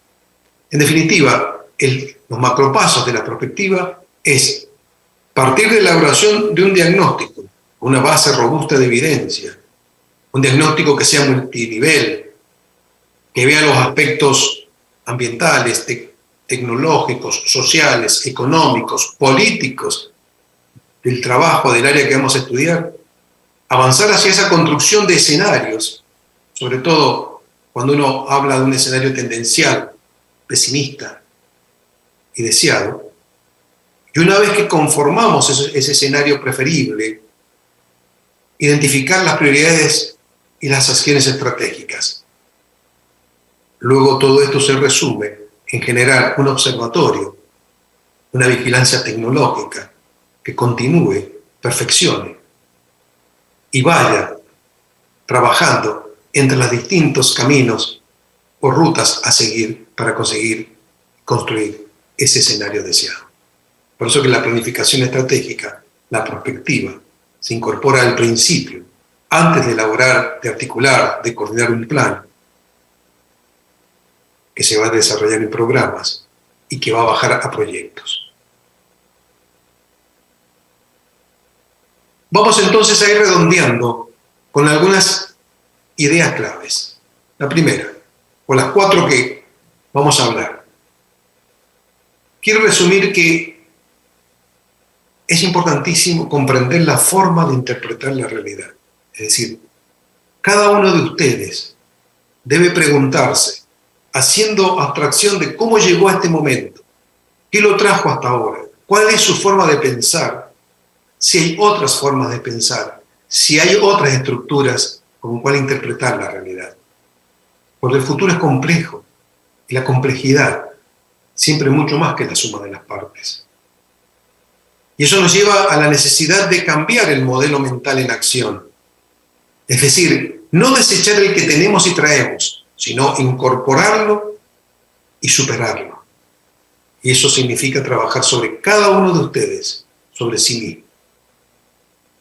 En definitiva, los macropasos de la prospectiva es partir de la elaboración de un diagnóstico, una base robusta de evidencia, un diagnóstico que sea multinivel, que vea los aspectos ambientales, tecnológicos, sociales, económicos, políticos, del trabajo, del área que vamos a estudiar, avanzar hacia esa construcción de escenarios, sobre todo cuando uno habla de un escenario tendencial, pesimista y deseado, y una vez que conformamos ese escenario preferible, identificar las prioridades y las acciones estratégicas. Luego todo esto se resume en generar un observatorio, una vigilancia tecnológica que continúe, perfeccione y vaya trabajando entre los distintos caminos o rutas a seguir para conseguir construir ese escenario deseado. Por eso que la planificación estratégica, la prospectiva, se incorpora al principio, antes de elaborar, de articular, de coordinar un plan que se va a desarrollar en programas y que va a bajar a proyectos. Vamos entonces a ir redondeando con algunas ideas claves. La primera, o las 4 que vamos a hablar. Quiero resumir que es importantísimo comprender la forma de interpretar la realidad. Es decir, cada uno de ustedes debe preguntarse, haciendo abstracción de cómo llegó a este momento, qué lo trajo hasta ahora, cuál es su forma de pensar, si hay otras formas de pensar, si hay otras estructuras con cuál interpretar la realidad. Porque el futuro es complejo, y la complejidad siempre mucho más que la suma de las partes. Y eso nos lleva a la necesidad de cambiar el modelo mental en acción. Es decir, no desechar el que tenemos y traemos, sino incorporarlo y superarlo. Y eso significa trabajar sobre cada uno de ustedes, sobre sí mismo.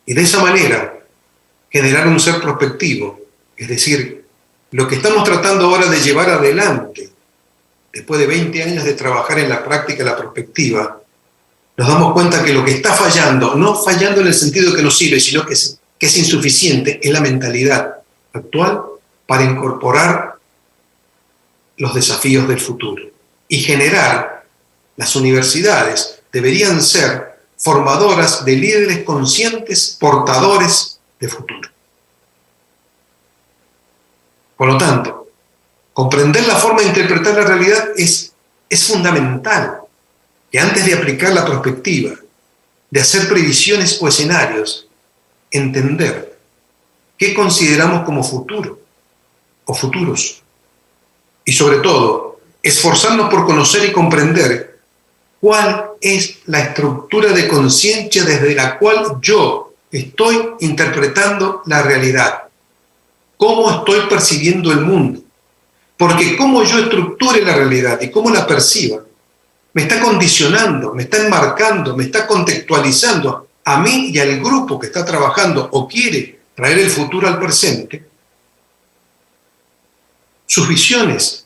Y de esa manera, generar un ser prospectivo, es decir, lo que estamos tratando ahora de llevar adelante, después de 20 años de trabajar en la práctica de la prospectiva, nos damos cuenta que lo que está fallando, no fallando en el sentido que nos sirve, sino que es insuficiente, es la mentalidad actual para incorporar los desafíos del futuro. Y generar, las universidades deberían ser formadoras de líderes conscientes, portadores de futuro. Por lo tanto, comprender la forma de interpretar la realidad es fundamental. Que antes de aplicar la perspectiva, de hacer previsiones o escenarios, entender qué consideramos como futuro o futuros. Y sobre todo, esforzarnos por conocer y comprender cuál es la estructura de conciencia desde la cual yo estoy interpretando la realidad. Cómo estoy percibiendo el mundo. Porque cómo yo estructure la realidad y cómo la perciba, me está condicionando, me está enmarcando, me está contextualizando a mí y al grupo que está trabajando o quiere traer el futuro al presente, sus visiones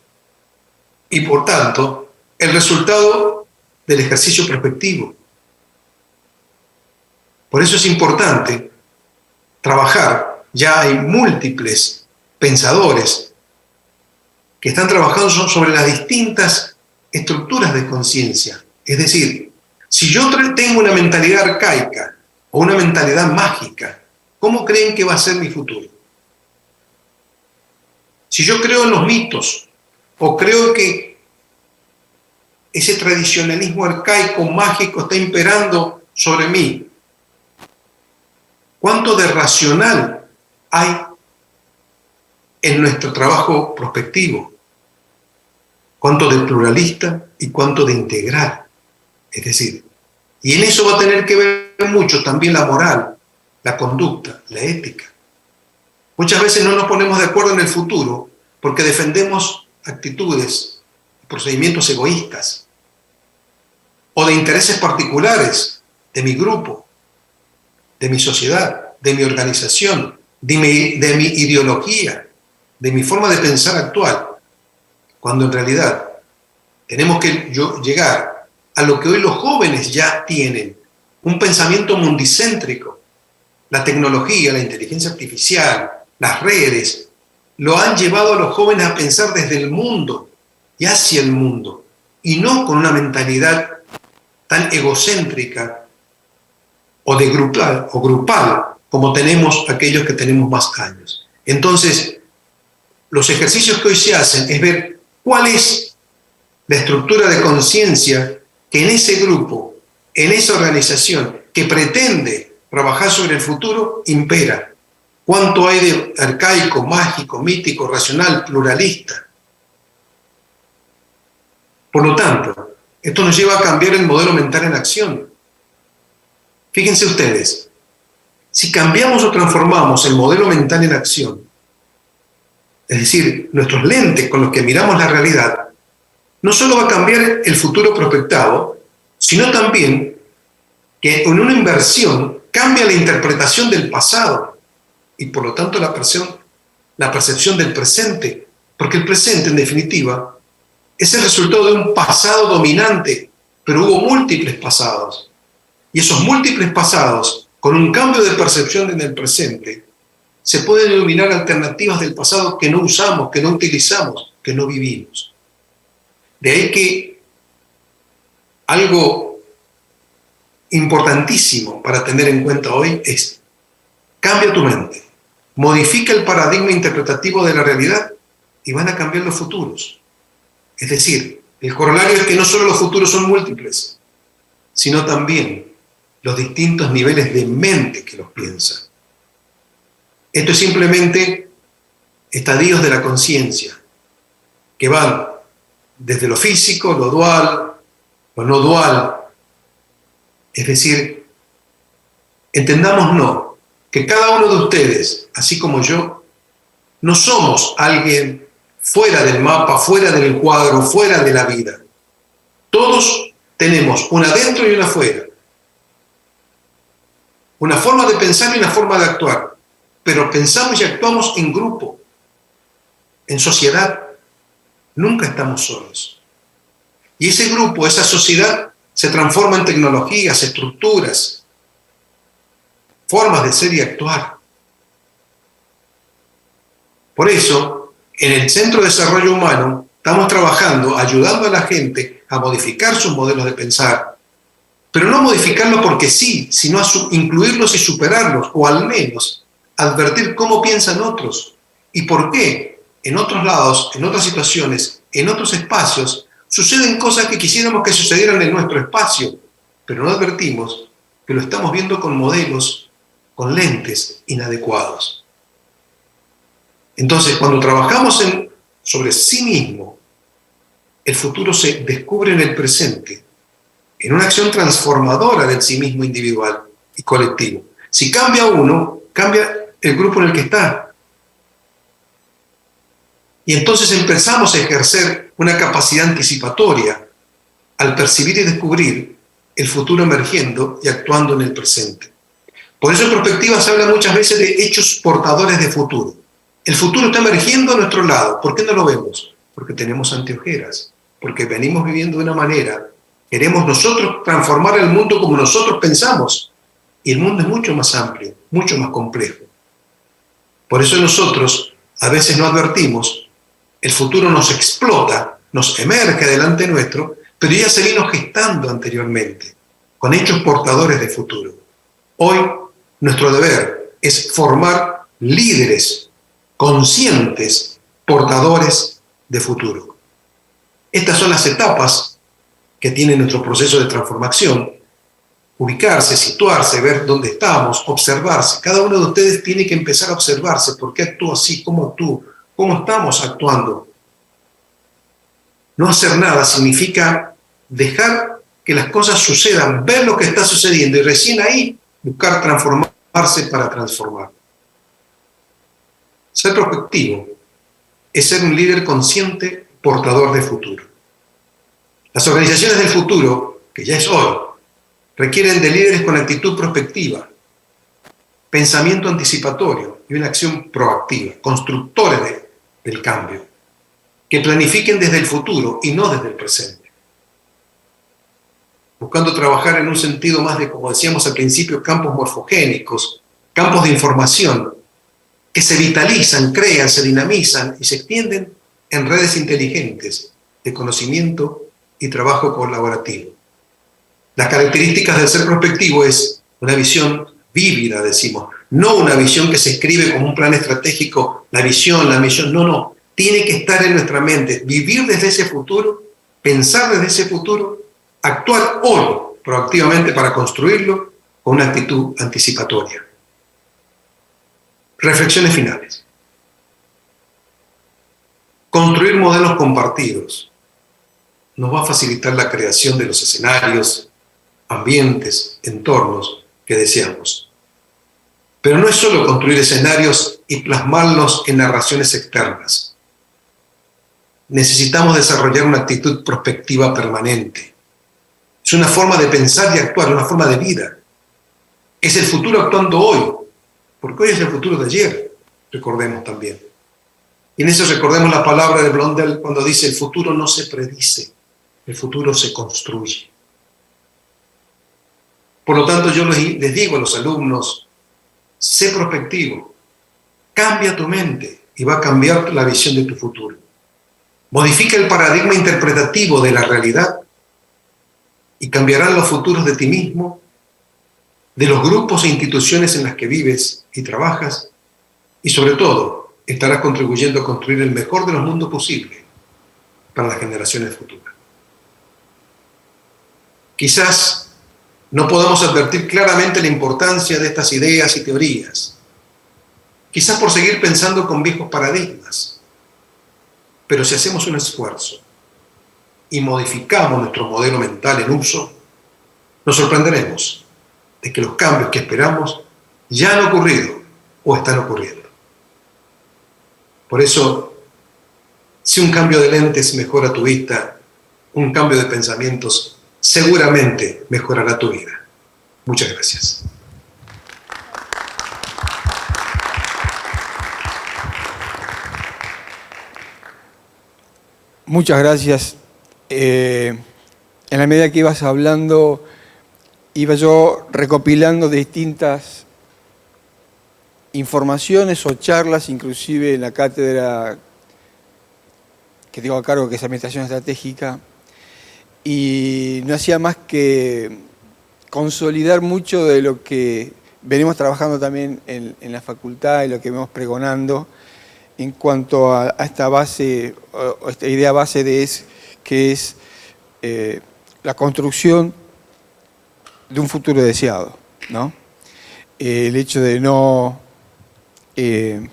y, por tanto, el resultado del ejercicio prospectivo. Por eso es importante trabajar. Ya hay múltiples pensadores que están trabajando sobre las distintas estructuras de conciencia. Es decir, si yo tengo una mentalidad arcaica o una mentalidad mágica, ¿cómo creen que va a ser mi futuro? Si yo creo en los mitos o creo que ese tradicionalismo arcaico, mágico, está imperando sobre mí, ¿cuánto de racional hay en nuestro trabajo prospectivo? ¿Cuánto de pluralista y cuánto de integral? Es decir, y en eso va a tener que ver mucho también la moral, la conducta, la ética. Muchas veces no nos ponemos de acuerdo en el futuro porque defendemos actitudes, procedimientos egoístas o de intereses particulares de mi grupo, de mi sociedad, de mi organización, de mi ideología, de mi forma de pensar actual. Cuando en realidad tenemos que llegar a lo que hoy los jóvenes ya tienen, un pensamiento mundicéntrico. La tecnología, la inteligencia artificial, las redes, lo han llevado a los jóvenes a pensar desde el mundo y hacia el mundo, y no con una mentalidad tan egocéntrica o grupal como tenemos aquellos que tenemos más años. Entonces, los ejercicios que hoy se hacen es ver cuál es la estructura de conciencia que en ese grupo, en esa organización que pretende trabajar sobre el futuro, impera. ¿Cuánto hay de arcaico, mágico, mítico, racional, pluralista? Por lo tanto, esto nos lleva a cambiar el modelo mental en acción. Fíjense ustedes, si cambiamos o transformamos el modelo mental en acción, es decir, nuestros lentes con los que miramos la realidad, no solo va a cambiar el futuro prospectado, sino también que en una inversión cambia la interpretación del pasado y por lo tanto la percepción del presente, porque el presente, en definitiva, es el resultado de un pasado dominante, pero hubo múltiples pasados. Y esos múltiples pasados, con un cambio de percepción en el presente, se pueden iluminar alternativas del pasado que no usamos, que no utilizamos, que no vivimos. De ahí que algo importantísimo para tener en cuenta hoy es: cambia tu mente, modifica el paradigma interpretativo de la realidad y van a cambiar los futuros. Es decir, el corolario es que no solo los futuros son múltiples, sino también los distintos niveles de mente que los piensan. Esto es simplemente estadios de la conciencia, que van desde lo físico, lo dual, lo no dual, es decir, Entendámonos que cada uno de ustedes, así como yo, no somos alguien fuera del mapa, fuera del cuadro, fuera de la vida. Todos tenemos una adentro y una afuera. Una forma de pensar y una forma de actuar. Pero pensamos y actuamos en grupo, en sociedad. Nunca estamos solos. Y ese grupo, esa sociedad, se transforma en tecnologías, estructuras, formas de ser y actuar. Por eso, en el Centro de Desarrollo Humano, estamos trabajando, ayudando a la gente a modificar sus modelos de pensar, pero no modificarlos porque sí, sino a incluirlos y superarlos, o al menos advertir cómo piensan otros y por qué en otros lados, en otras situaciones, en otros espacios, suceden cosas que quisiéramos que sucedieran en nuestro espacio, pero no advertimos que lo estamos viendo con modelos, con lentes inadecuados. Entonces, cuando trabajamos sobre sí mismo, el futuro se descubre en el presente, en una acción transformadora del sí mismo individual y colectivo. Si cambia uno, cambia el grupo en el que está. Y entonces empezamos a ejercer una capacidad anticipatoria al percibir y descubrir el futuro emergiendo y actuando en el presente. Por eso en perspectiva se habla muchas veces de hechos portadores de futuro. El futuro está emergiendo a nuestro lado. ¿Por qué no lo vemos? Porque tenemos anteojeras, porque venimos viviendo de una manera, queremos nosotros transformar el mundo como nosotros pensamos, y el mundo es mucho más amplio, mucho más complejo. Por eso nosotros a veces no advertimos, el futuro nos explota, nos emerge delante nuestro, pero ya se vino gestando anteriormente, con hechos portadores de futuro. Hoy nuestro deber es formar líderes conscientes, portadores de futuro. Estas son las etapas que tiene nuestro proceso de transformación. Ubicarse, situarse, ver dónde estamos, observarse. Cada uno de ustedes tiene que empezar a observarse. ¿Por qué actúo así? ¿Cómo actúo? ¿Cómo estamos actuando? No hacer nada significa dejar que las cosas sucedan, ver lo que está sucediendo y recién ahí buscar transformarse para transformar. Ser prospectivo es ser un líder consciente, portador de futuro. Las organizaciones del futuro, que ya es hoy, requieren de líderes con actitud prospectiva, pensamiento anticipatorio y una acción proactiva, constructores del cambio, que planifiquen desde el futuro y no desde el presente. Buscando trabajar en un sentido más de, como decíamos al principio, campos morfogénicos, campos de información, que se vitalizan, crean, se dinamizan y se extienden en redes inteligentes de conocimiento y trabajo colaborativo. Las características del ser prospectivo es una visión vívida, decimos, no una visión que se escribe como un plan estratégico, la visión, la misión, no, tiene que estar en nuestra mente, vivir desde ese futuro, pensar desde ese futuro, actuar hoy proactivamente para construirlo con una actitud anticipatoria. Reflexiones finales. Construir modelos compartidos nos va a facilitar la creación de los escenarios, ambientes, entornos que deseamos. Pero no es solo construir escenarios y plasmarlos en narraciones externas. Necesitamos desarrollar una actitud prospectiva permanente. Es una forma de pensar y actuar, una forma de vida. Es el futuro actuando hoy, porque hoy es el futuro de ayer, recordemos también. Y en eso recordemos la palabra de Blondel cuando dice: el futuro no se predice, el futuro se construye. Por lo tanto, yo les digo a los alumnos, sé prospectivo, cambia tu mente y va a cambiar la visión de tu futuro. Modifica el paradigma interpretativo de la realidad y cambiarán los futuros de ti mismo, de los grupos e instituciones en las que vives y trabajas, y sobre todo, estarás contribuyendo a construir el mejor de los mundos posible para las generaciones futuras. Quizás no podamos advertir claramente la importancia de estas ideas y teorías, quizás por seguir pensando con viejos paradigmas, pero si hacemos un esfuerzo y modificamos nuestro modelo mental en uso, nos sorprenderemos de que los cambios que esperamos ya han ocurrido o están ocurriendo. Por eso, si un cambio de lentes mejora tu vista, un cambio de pensamientos seguramente mejorará tu vida. Muchas gracias. Muchas gracias. En la medida que ibas hablando, iba yo recopilando distintas informaciones o charlas, inclusive en la cátedra que tengo a cargo, que es Administración Estratégica, y no hacía más que consolidar mucho de lo que venimos trabajando también en la facultad y lo que venimos pregonando en cuanto a esta base, o esta idea base que es la construcción de un futuro deseado, ¿no? El hecho de no de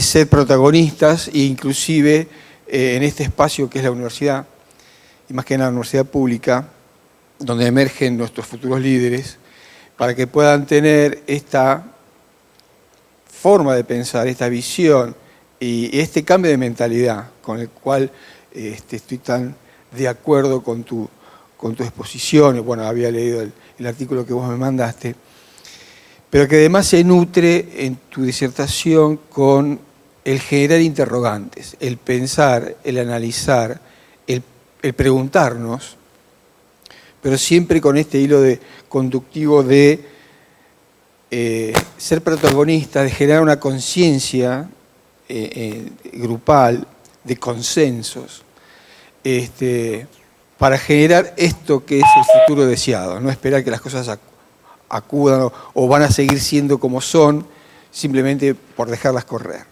ser protagonistas e inclusive en este espacio que es la universidad, y más que nada la universidad pública, donde emergen nuestros futuros líderes, para que puedan tener esta forma de pensar, esta visión y este cambio de mentalidad con el cual estoy tan de acuerdo con tu exposición. Bueno, había leído el artículo que vos me mandaste, pero que además se nutre en tu disertación con el generar interrogantes, el pensar, el analizar, el preguntarnos, pero siempre con este hilo conductivo de ser protagonista, de generar una conciencia grupal, de consensos, para generar esto que es el futuro deseado, no esperar que las cosas acudan o van a seguir siendo como son, simplemente por dejarlas correr,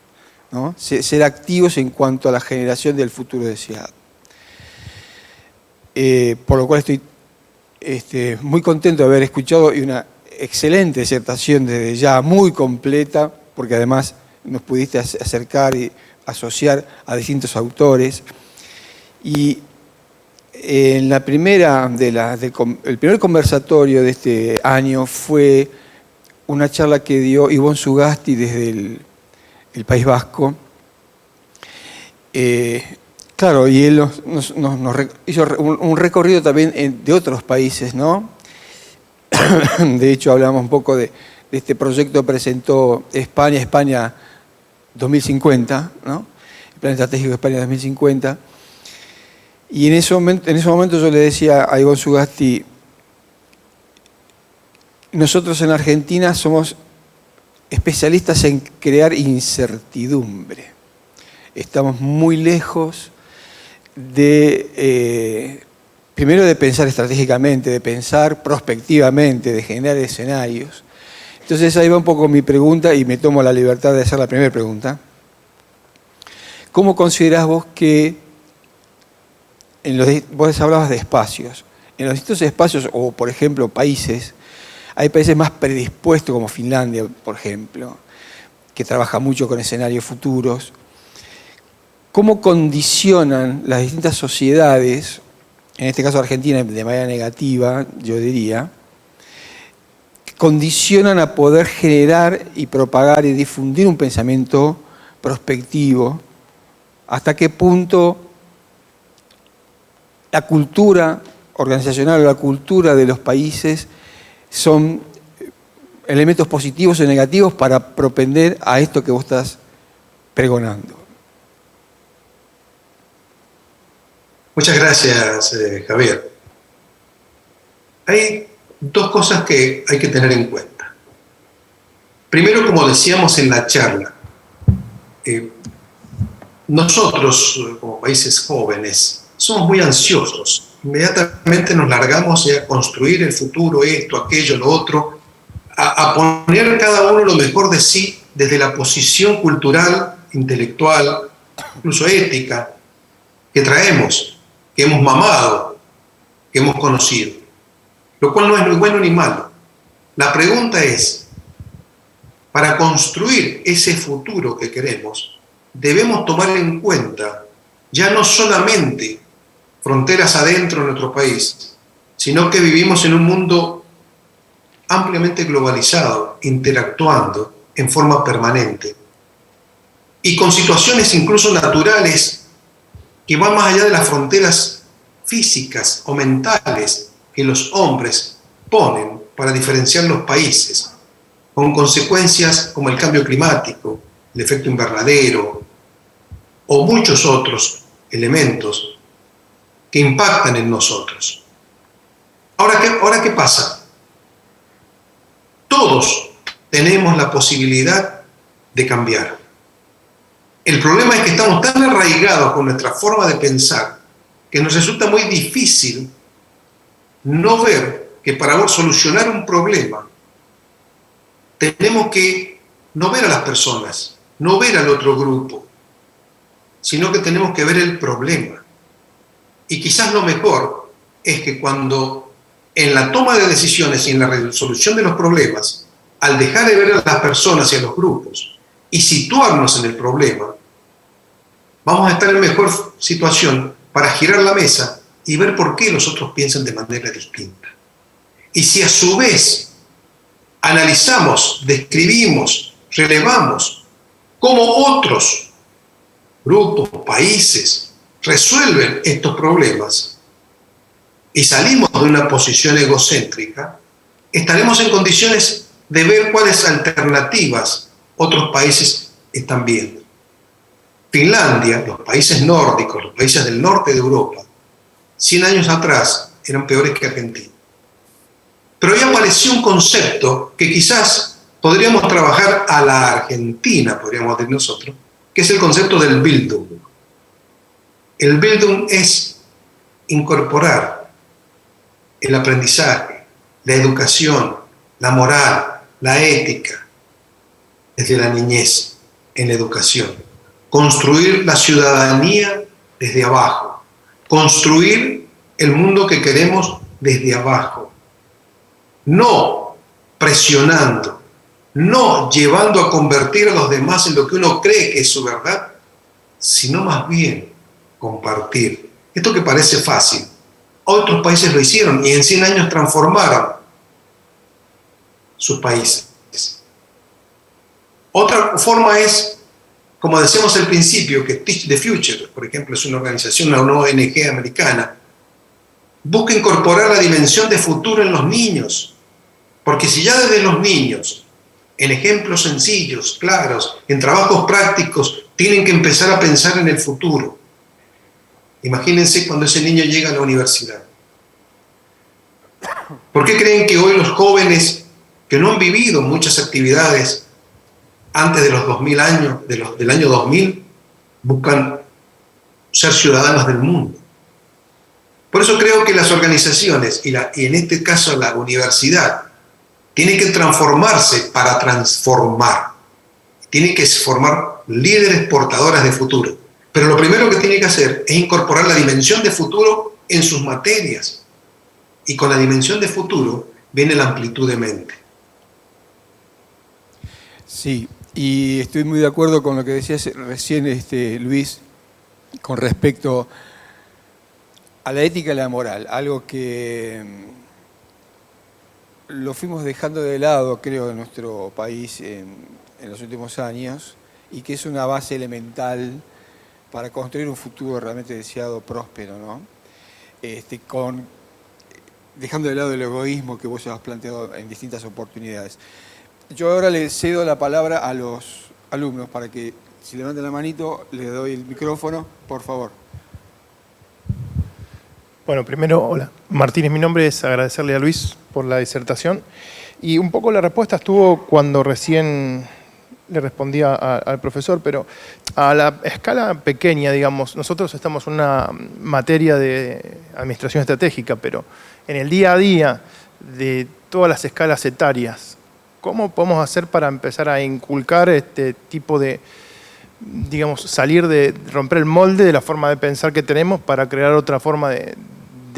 ¿no? Ser activos en cuanto a la generación del futuro deseado. Por lo cual estoy muy contento de haber escuchado y una excelente disertación desde ya, muy completa, porque además nos pudiste acercar y asociar a distintos autores. Y en la primera el primer conversatorio de este año fue una charla que dio Ivonne Sugasti desde el País Vasco. Claro, y él nos hizo un recorrido también de otros países, ¿no? De hecho, hablamos un poco de este proyecto que presentó España 2050, ¿no? El Plan Estratégico de España 2050. Y en ese momento yo le decía a Ivonne Sugasti, nosotros en Argentina somos especialistas en crear incertidumbre. Estamos muy lejos primero de pensar estratégicamente, de pensar prospectivamente, de generar escenarios. Entonces ahí va un poco mi pregunta y me tomo la libertad de hacer la primera pregunta. ¿Cómo considerás vos que, vos hablabas de espacios, en los distintos espacios o por ejemplo países, hay países más predispuestos como Finlandia, por ejemplo, que trabaja mucho con escenarios futuros? ¿Cómo condicionan las distintas sociedades, en este caso Argentina de manera negativa, yo diría, condicionan a poder generar y propagar y difundir un pensamiento prospectivo? ¿Hasta qué punto la cultura organizacional o la cultura de los países son elementos positivos o negativos para propender a esto que vos estás pregonando? Muchas gracias, Javier. Hay dos cosas que hay que tener en cuenta. Primero, como decíamos en la charla, nosotros, como países jóvenes, somos muy ansiosos. Inmediatamente nos largamos a construir el futuro, esto, aquello, lo otro, a poner cada uno lo mejor de sí desde la posición cultural, intelectual, incluso ética, que traemos, que hemos mamado, que hemos conocido, lo cual no es ni bueno ni malo. La pregunta es, para construir ese futuro que queremos, debemos tomar en cuenta ya no solamente fronteras adentro de nuestro país, sino que vivimos en un mundo ampliamente globalizado, interactuando en forma permanente y con situaciones incluso naturales que van más allá de las fronteras físicas o mentales que los hombres ponen para diferenciar los países, con consecuencias como el cambio climático, el efecto invernadero o muchos otros elementos que impactan en nosotros. Ahora, ¿qué pasa? Todos tenemos la posibilidad de cambiar. El problema es que estamos tan arraigados con nuestra forma de pensar que nos resulta muy difícil no ver que para solucionar un problema tenemos que no ver a las personas, no ver al otro grupo, sino que tenemos que ver el problema. Y quizás lo mejor es que cuando en la toma de decisiones y en la resolución de los problemas, al dejar de ver a las personas y a los grupos y situarnos en el problema, vamos a estar en mejor situación para girar la mesa y ver por qué los otros piensan de manera distinta. Y si a su vez analizamos, describimos, relevamos cómo otros grupos, países resuelven estos problemas y salimos de una posición egocéntrica, estaremos en condiciones de ver cuáles alternativas otros países están viendo. Finlandia, los países nórdicos, los países del norte de Europa, 100 años atrás eran peores que Argentina. Pero hoy apareció un concepto que quizás podríamos trabajar a la Argentina, podríamos decir nosotros, que es el concepto del Bildung. El Bildung es incorporar el aprendizaje, la educación, la moral, la ética, desde la niñez en la educación. Construir la ciudadanía desde abajo. Construir el mundo que queremos desde abajo. No presionando, no llevando a convertir a los demás en lo que uno cree que es su verdad, sino más bien compartir. Esto que parece fácil, otros países lo hicieron y en 100 años transformaron sus países. Otra forma es, como decíamos al principio, que Teach the Future, por ejemplo, es una organización, una ONG americana, busca incorporar la dimensión de futuro en los niños. Porque si ya desde los niños, en ejemplos sencillos, claros, en trabajos prácticos, tienen que empezar a pensar en el futuro. Imagínense cuando ese niño llega a la universidad. ¿Por qué creen que hoy los jóvenes que no han vivido muchas actividades antes de los 2000 años, del año 2000, buscan ser ciudadanos del mundo? Por eso creo que las organizaciones, y en este caso la universidad, tiene que transformarse para transformar. Tiene que formar líderes portadoras de futuro. Pero lo primero que tiene que hacer es incorporar la dimensión de futuro en sus materias. Y con la dimensión de futuro viene la amplitud de mente. Sí, y estoy muy de acuerdo con lo que decías recién, Luis, con respecto a la ética y la moral. Algo que lo fuimos dejando de lado, creo, en nuestro país en los últimos años, y que es una base elemental para construir un futuro realmente deseado, próspero, ¿no? Dejando de lado el egoísmo que vos ya has planteado en distintas oportunidades. Yo ahora le cedo la palabra a los alumnos para que, si levantan la manito, les doy el micrófono, por favor. Bueno, primero, hola. Martínez, mi nombre, es agradecerle a Luis por la disertación. Y un poco la respuesta estuvo cuando recién le respondía al profesor, pero a la escala pequeña, digamos, nosotros estamos en una materia de administración estratégica, pero en el día a día de todas las escalas etarias, ¿cómo podemos hacer para empezar a inculcar este tipo de, digamos, romper el molde de la forma de pensar que tenemos para crear otra forma de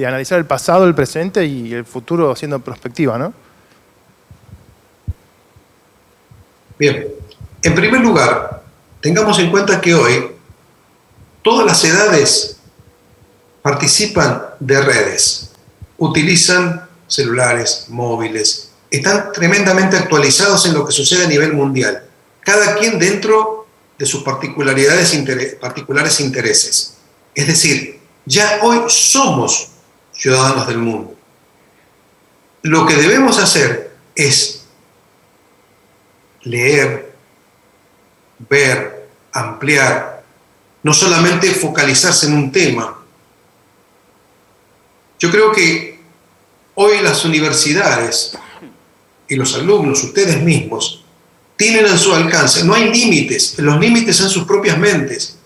analizar el pasado, el presente y el futuro haciendo perspectiva, ¿no? Bien, en primer lugar, tengamos en cuenta que hoy todas las edades participan de redes, utilizan celulares, móviles, están tremendamente actualizados en lo que sucede a nivel mundial, cada quien dentro de sus particulares intereses. Es decir, ya hoy somos ciudadanos del mundo. Lo que debemos hacer es leer, ver, ampliar, no solamente focalizarse en un tema. Yo creo que hoy las universidades y los alumnos, ustedes mismos, tienen a su alcance, no hay límites, los límites son sus propias mentes.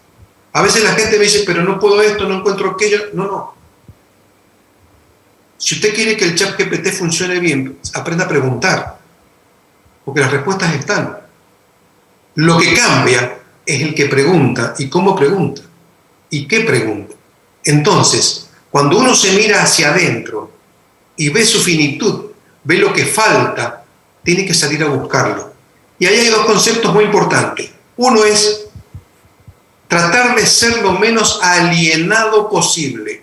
A veces la gente me dice, pero no puedo esto, no encuentro aquello. No. Si usted quiere que el ChatGPT funcione bien, aprenda a preguntar, porque las respuestas están. Lo que cambia es el que pregunta y cómo pregunta y qué pregunta. Entonces, cuando uno se mira hacia adentro y ve su finitud, ve lo que falta, tiene que salir a buscarlo. Y ahí hay dos conceptos muy importantes. Uno es tratar de ser lo menos alienado posible.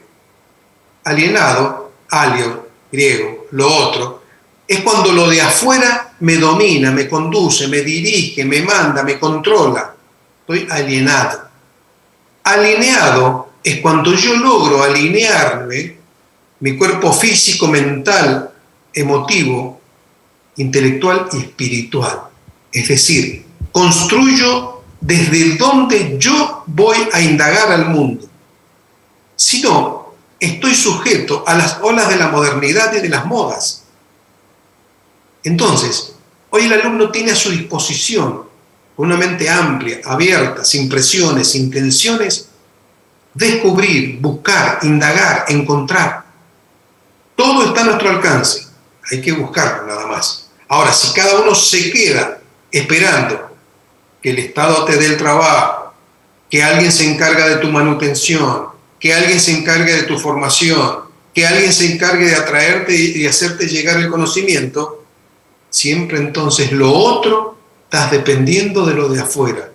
Alienado, alio, griego, lo otro, es cuando lo de afuera me domina, me conduce, me dirige, me manda, me controla. Estoy alienado. Alineado es cuando yo logro alinearme, mi cuerpo físico, mental, emotivo, intelectual y espiritual. Es decir, construyo desde donde yo voy a indagar al mundo. Si no, estoy sujeto a las olas de la modernidad y de las modas. Entonces, hoy el alumno tiene a su disposición, con una mente amplia, abierta, sin presiones, sin tensiones, descubrir, buscar, indagar, encontrar. Todo está a nuestro alcance. Hay que buscarlo nada más. Ahora, si cada uno se queda esperando que el Estado te dé el trabajo, que alguien se encargue de tu manutención, que alguien se encargue de tu formación, que alguien se encargue de atraerte y hacerte llegar el conocimiento, siempre entonces lo otro estás dependiendo de lo de afuera.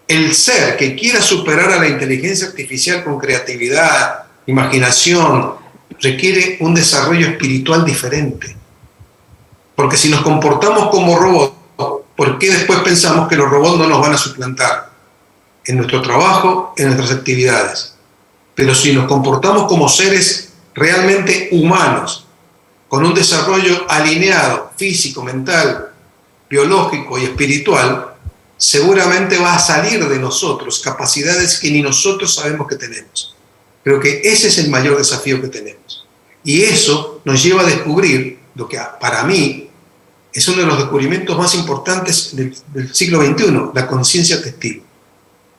El ser que quiera superar a la inteligencia artificial con creatividad, imaginación, requiere un desarrollo espiritual diferente. Porque si nos comportamos como robots, ¿por qué después pensamos que los robots no nos van a suplantar? En nuestro trabajo, en nuestras actividades. Pero si nos comportamos como seres realmente humanos, con un desarrollo alineado, físico, mental, biológico y espiritual, seguramente va a salir de nosotros capacidades que ni nosotros sabemos que tenemos. Creo que ese es el mayor desafío que tenemos. Y eso nos lleva a descubrir lo que para mí es uno de los descubrimientos más importantes del siglo XXI, la conciencia testigo.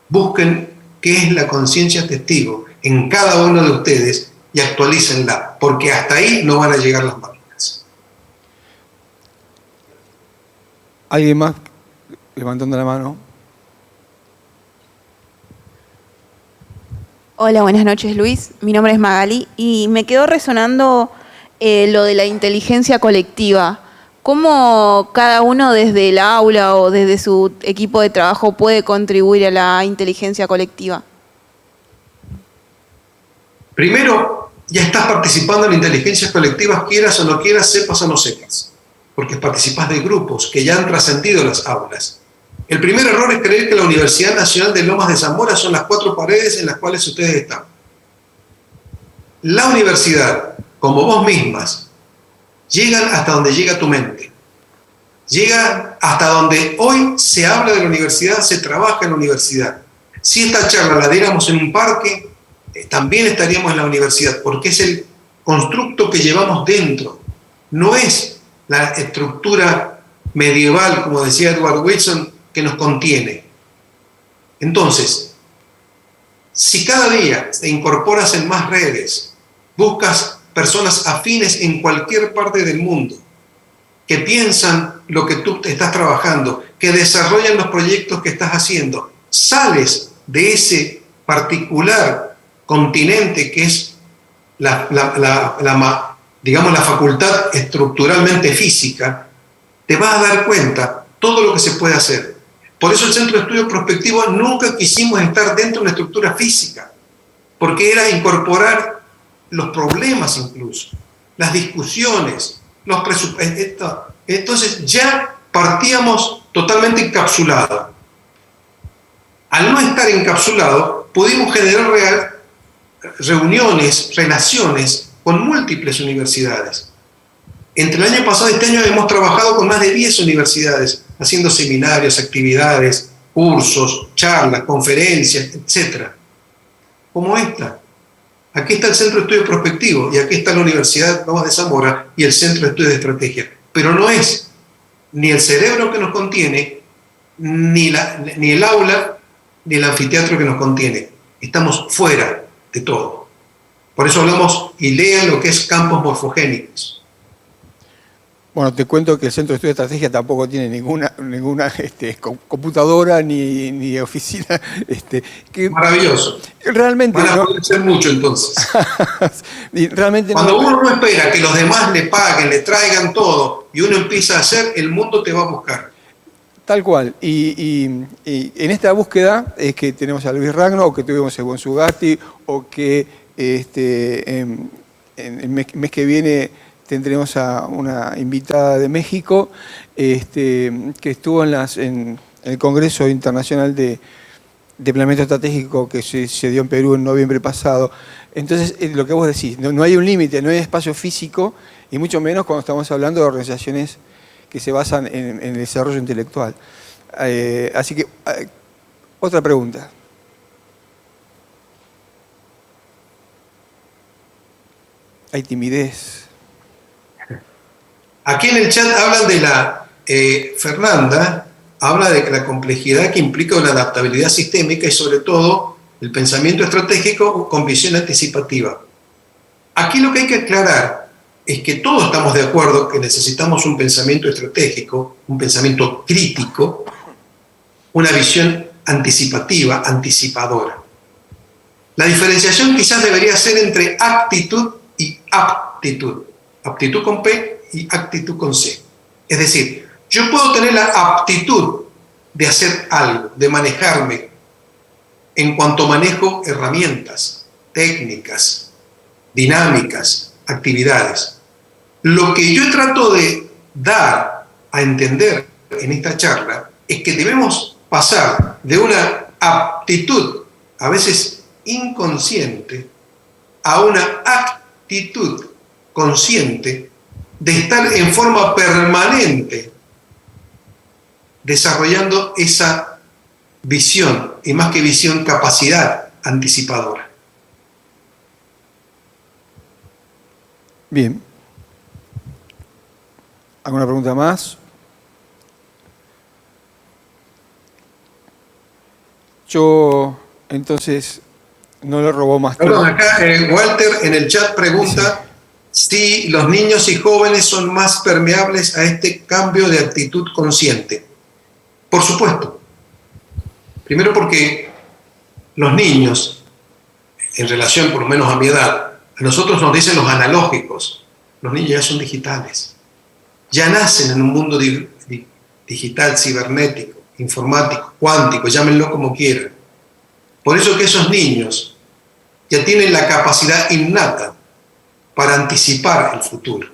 Busquen qué es la conciencia testigo en cada uno de ustedes y actualícenla, porque hasta ahí no van a llegar las máquinas. ¿Alguien más levantando la mano? Hola, buenas noches, Luis. Mi nombre es Magali y me quedó resonando lo de la inteligencia colectiva. ¿Cómo cada uno desde el aula o desde su equipo de trabajo puede contribuir a la inteligencia colectiva? Primero, ya estás participando en inteligencias colectivas, quieras o no quieras, sepas o no sepas, porque participas de grupos que ya han trascendido las aulas. El primer error es creer que la Universidad Nacional de Lomas de Zamora son las 4 paredes en las cuales ustedes están. La universidad, como vos mismas, llegan hasta donde llega tu mente. Llega hasta donde hoy se habla de la universidad, se trabaja en la universidad. Si esta charla la diéramos en un parque, también estaríamos en la universidad, porque es el constructo que llevamos dentro. No es la estructura medieval, como decía Edward Wilson, que nos contiene. Entonces, si cada día te incorporas en más redes, buscas personas afines en cualquier parte del mundo, que piensan lo que tú estás trabajando, que desarrollan los proyectos que estás haciendo, sales de ese particular continente que es digamos, la facultad estructuralmente física, te vas a dar cuenta todo lo que se puede hacer. Por eso el Centro de Estudio Prospectivo nunca quisimos estar dentro de una estructura física, porque era incorporar los problemas incluso, las discusiones, Entonces ya partíamos totalmente encapsulados. Al no estar encapsulado, pudimos generar reuniones, relaciones con múltiples universidades. Entre el año pasado y este año hemos trabajado con más de 10 universidades, haciendo seminarios, actividades, cursos, charlas, conferencias, etc. Como esta. Aquí está el Centro de Estudios Prospectivos y aquí está la Universidad Nova de Zamora y el Centro de Estudios de Estrategia. Pero no es ni el cerebro que nos contiene, ni el aula, ni el anfiteatro que nos contiene. Estamos fuera de todo. Por eso hablamos y lean lo que es campos morfogénicos. Bueno, te cuento que el Centro de Estudio de Estrategia tampoco tiene ninguna computadora ni oficina. Maravilloso. Realmente van a poder ser mucho entonces. Realmente Cuando uno no espera que los demás le paguen, le traigan todo, y uno empieza a hacer, el mundo te va a buscar. Tal cual. Y en esta búsqueda es que tenemos a Luis Ragno, o que tuvimos a Egon Sugati, o que en el mes que viene tendremos a una invitada de México que estuvo en el Congreso Internacional de Planeamiento Estratégico que se dio en Perú en noviembre pasado. Entonces, lo que vos decís, no hay un límite, no hay espacio físico, y mucho menos cuando estamos hablando de organizaciones que se basan en el desarrollo intelectual. Así que, otra pregunta. Hay timidez. Aquí en el chat hablan de Fernanda habla de la complejidad que implica una adaptabilidad sistémica y sobre todo el pensamiento estratégico con visión anticipativa. Aquí lo que hay que aclarar es que todos estamos de acuerdo que necesitamos un pensamiento estratégico, un pensamiento crítico, una visión anticipativa, anticipadora. La diferenciación quizás debería ser entre actitud y aptitud. Aptitud con P y actitud con C. Es decir, yo puedo tener la aptitud de hacer algo, de manejarme en cuanto manejo herramientas, técnicas, dinámicas, actividades. Lo que yo trato de dar a entender en esta charla es que debemos pasar de una aptitud, a veces inconsciente, a una actitud consciente de estar en forma permanente desarrollando esa visión, y más que visión, capacidad anticipadora. Bien. ¿Alguna pregunta más? Yo, entonces, no le robo más tiempo. Perdón, acá Walter en el chat pregunta si los niños y jóvenes son más permeables a este cambio de actitud consciente. Por supuesto. Primero porque los niños, en relación por lo menos a mi edad, a nosotros nos dicen los analógicos, los niños ya son digitales. Ya nacen en un mundo digital, cibernético, informático, cuántico, llámenlo como quieran. Por eso que esos niños ya tienen la capacidad innata para anticipar el futuro.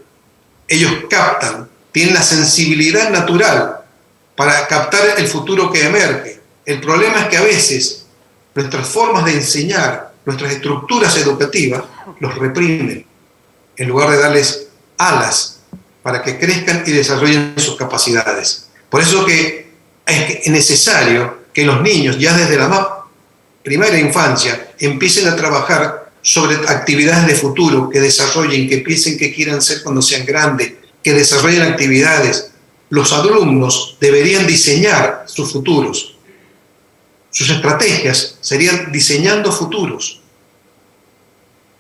Ellos captan, tienen la sensibilidad natural para captar el futuro que emerge. El problema es que a veces nuestras formas de enseñar, nuestras estructuras educativas, los reprimen, en lugar de darles alas para que crezcan y desarrollen sus capacidades. Por eso que es necesario que los niños, ya desde la más primera infancia, empiecen a trabajar sobre actividades de futuro, que desarrollen, que piensen que quieran ser cuando sean grandes, que desarrollen actividades. Los alumnos deberían diseñar sus futuros. Sus estrategias serían diseñando futuros.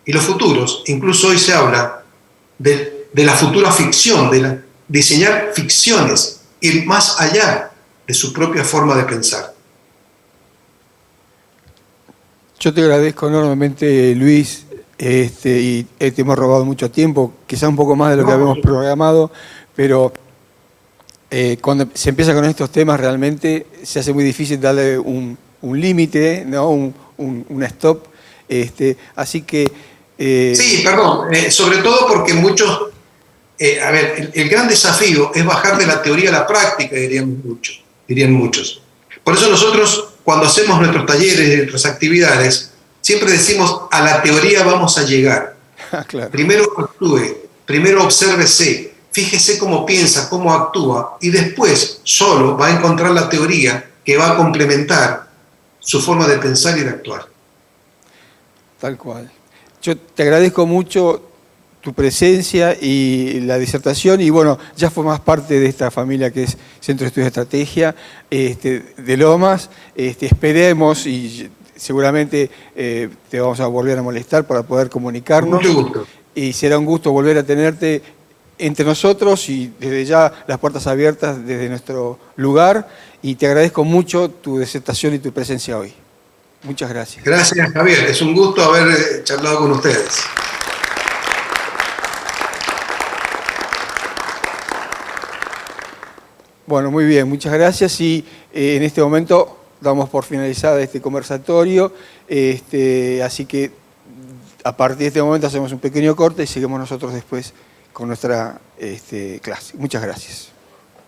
Y los futuros, incluso hoy se habla de la futura ficción, de diseñar ficciones, ir más allá de su propia forma de pensar. Yo te agradezco enormemente, Luis, y te hemos robado mucho tiempo, quizá un poco más de lo que habíamos programado, pero cuando se empieza con estos temas realmente se hace muy difícil darle un límite, ¿no? un stop. Así que... sí, perdón, sobre todo porque muchos A ver, el gran desafío es bajar de la teoría a la práctica, dirían muchos. Por eso nosotros, cuando hacemos nuestros talleres, nuestras actividades, siempre decimos, a la teoría vamos a llegar. Claro. Primero actúe, primero obsérvese, fíjese cómo piensa, cómo actúa, y después solo va a encontrar la teoría que va a complementar su forma de pensar y de actuar. Tal cual. Yo te agradezco mucho tu presencia y la disertación, y bueno, ya formas parte de esta familia que es Centro de Estudios de Estrategia de Lomas. Esperemos y seguramente te vamos a volver a molestar para poder comunicarnos. Mucho gusto. Y será un gusto volver a tenerte entre nosotros y desde ya las puertas abiertas desde nuestro lugar. Y te agradezco mucho tu disertación y tu presencia hoy. Muchas gracias. Gracias, Javier. Es un gusto haber charlado con ustedes. Bueno, muy bien, muchas gracias y en este momento damos por finalizada este conversatorio, así que a partir de este momento hacemos un pequeño corte y seguimos nosotros después con nuestra clase. Muchas gracias.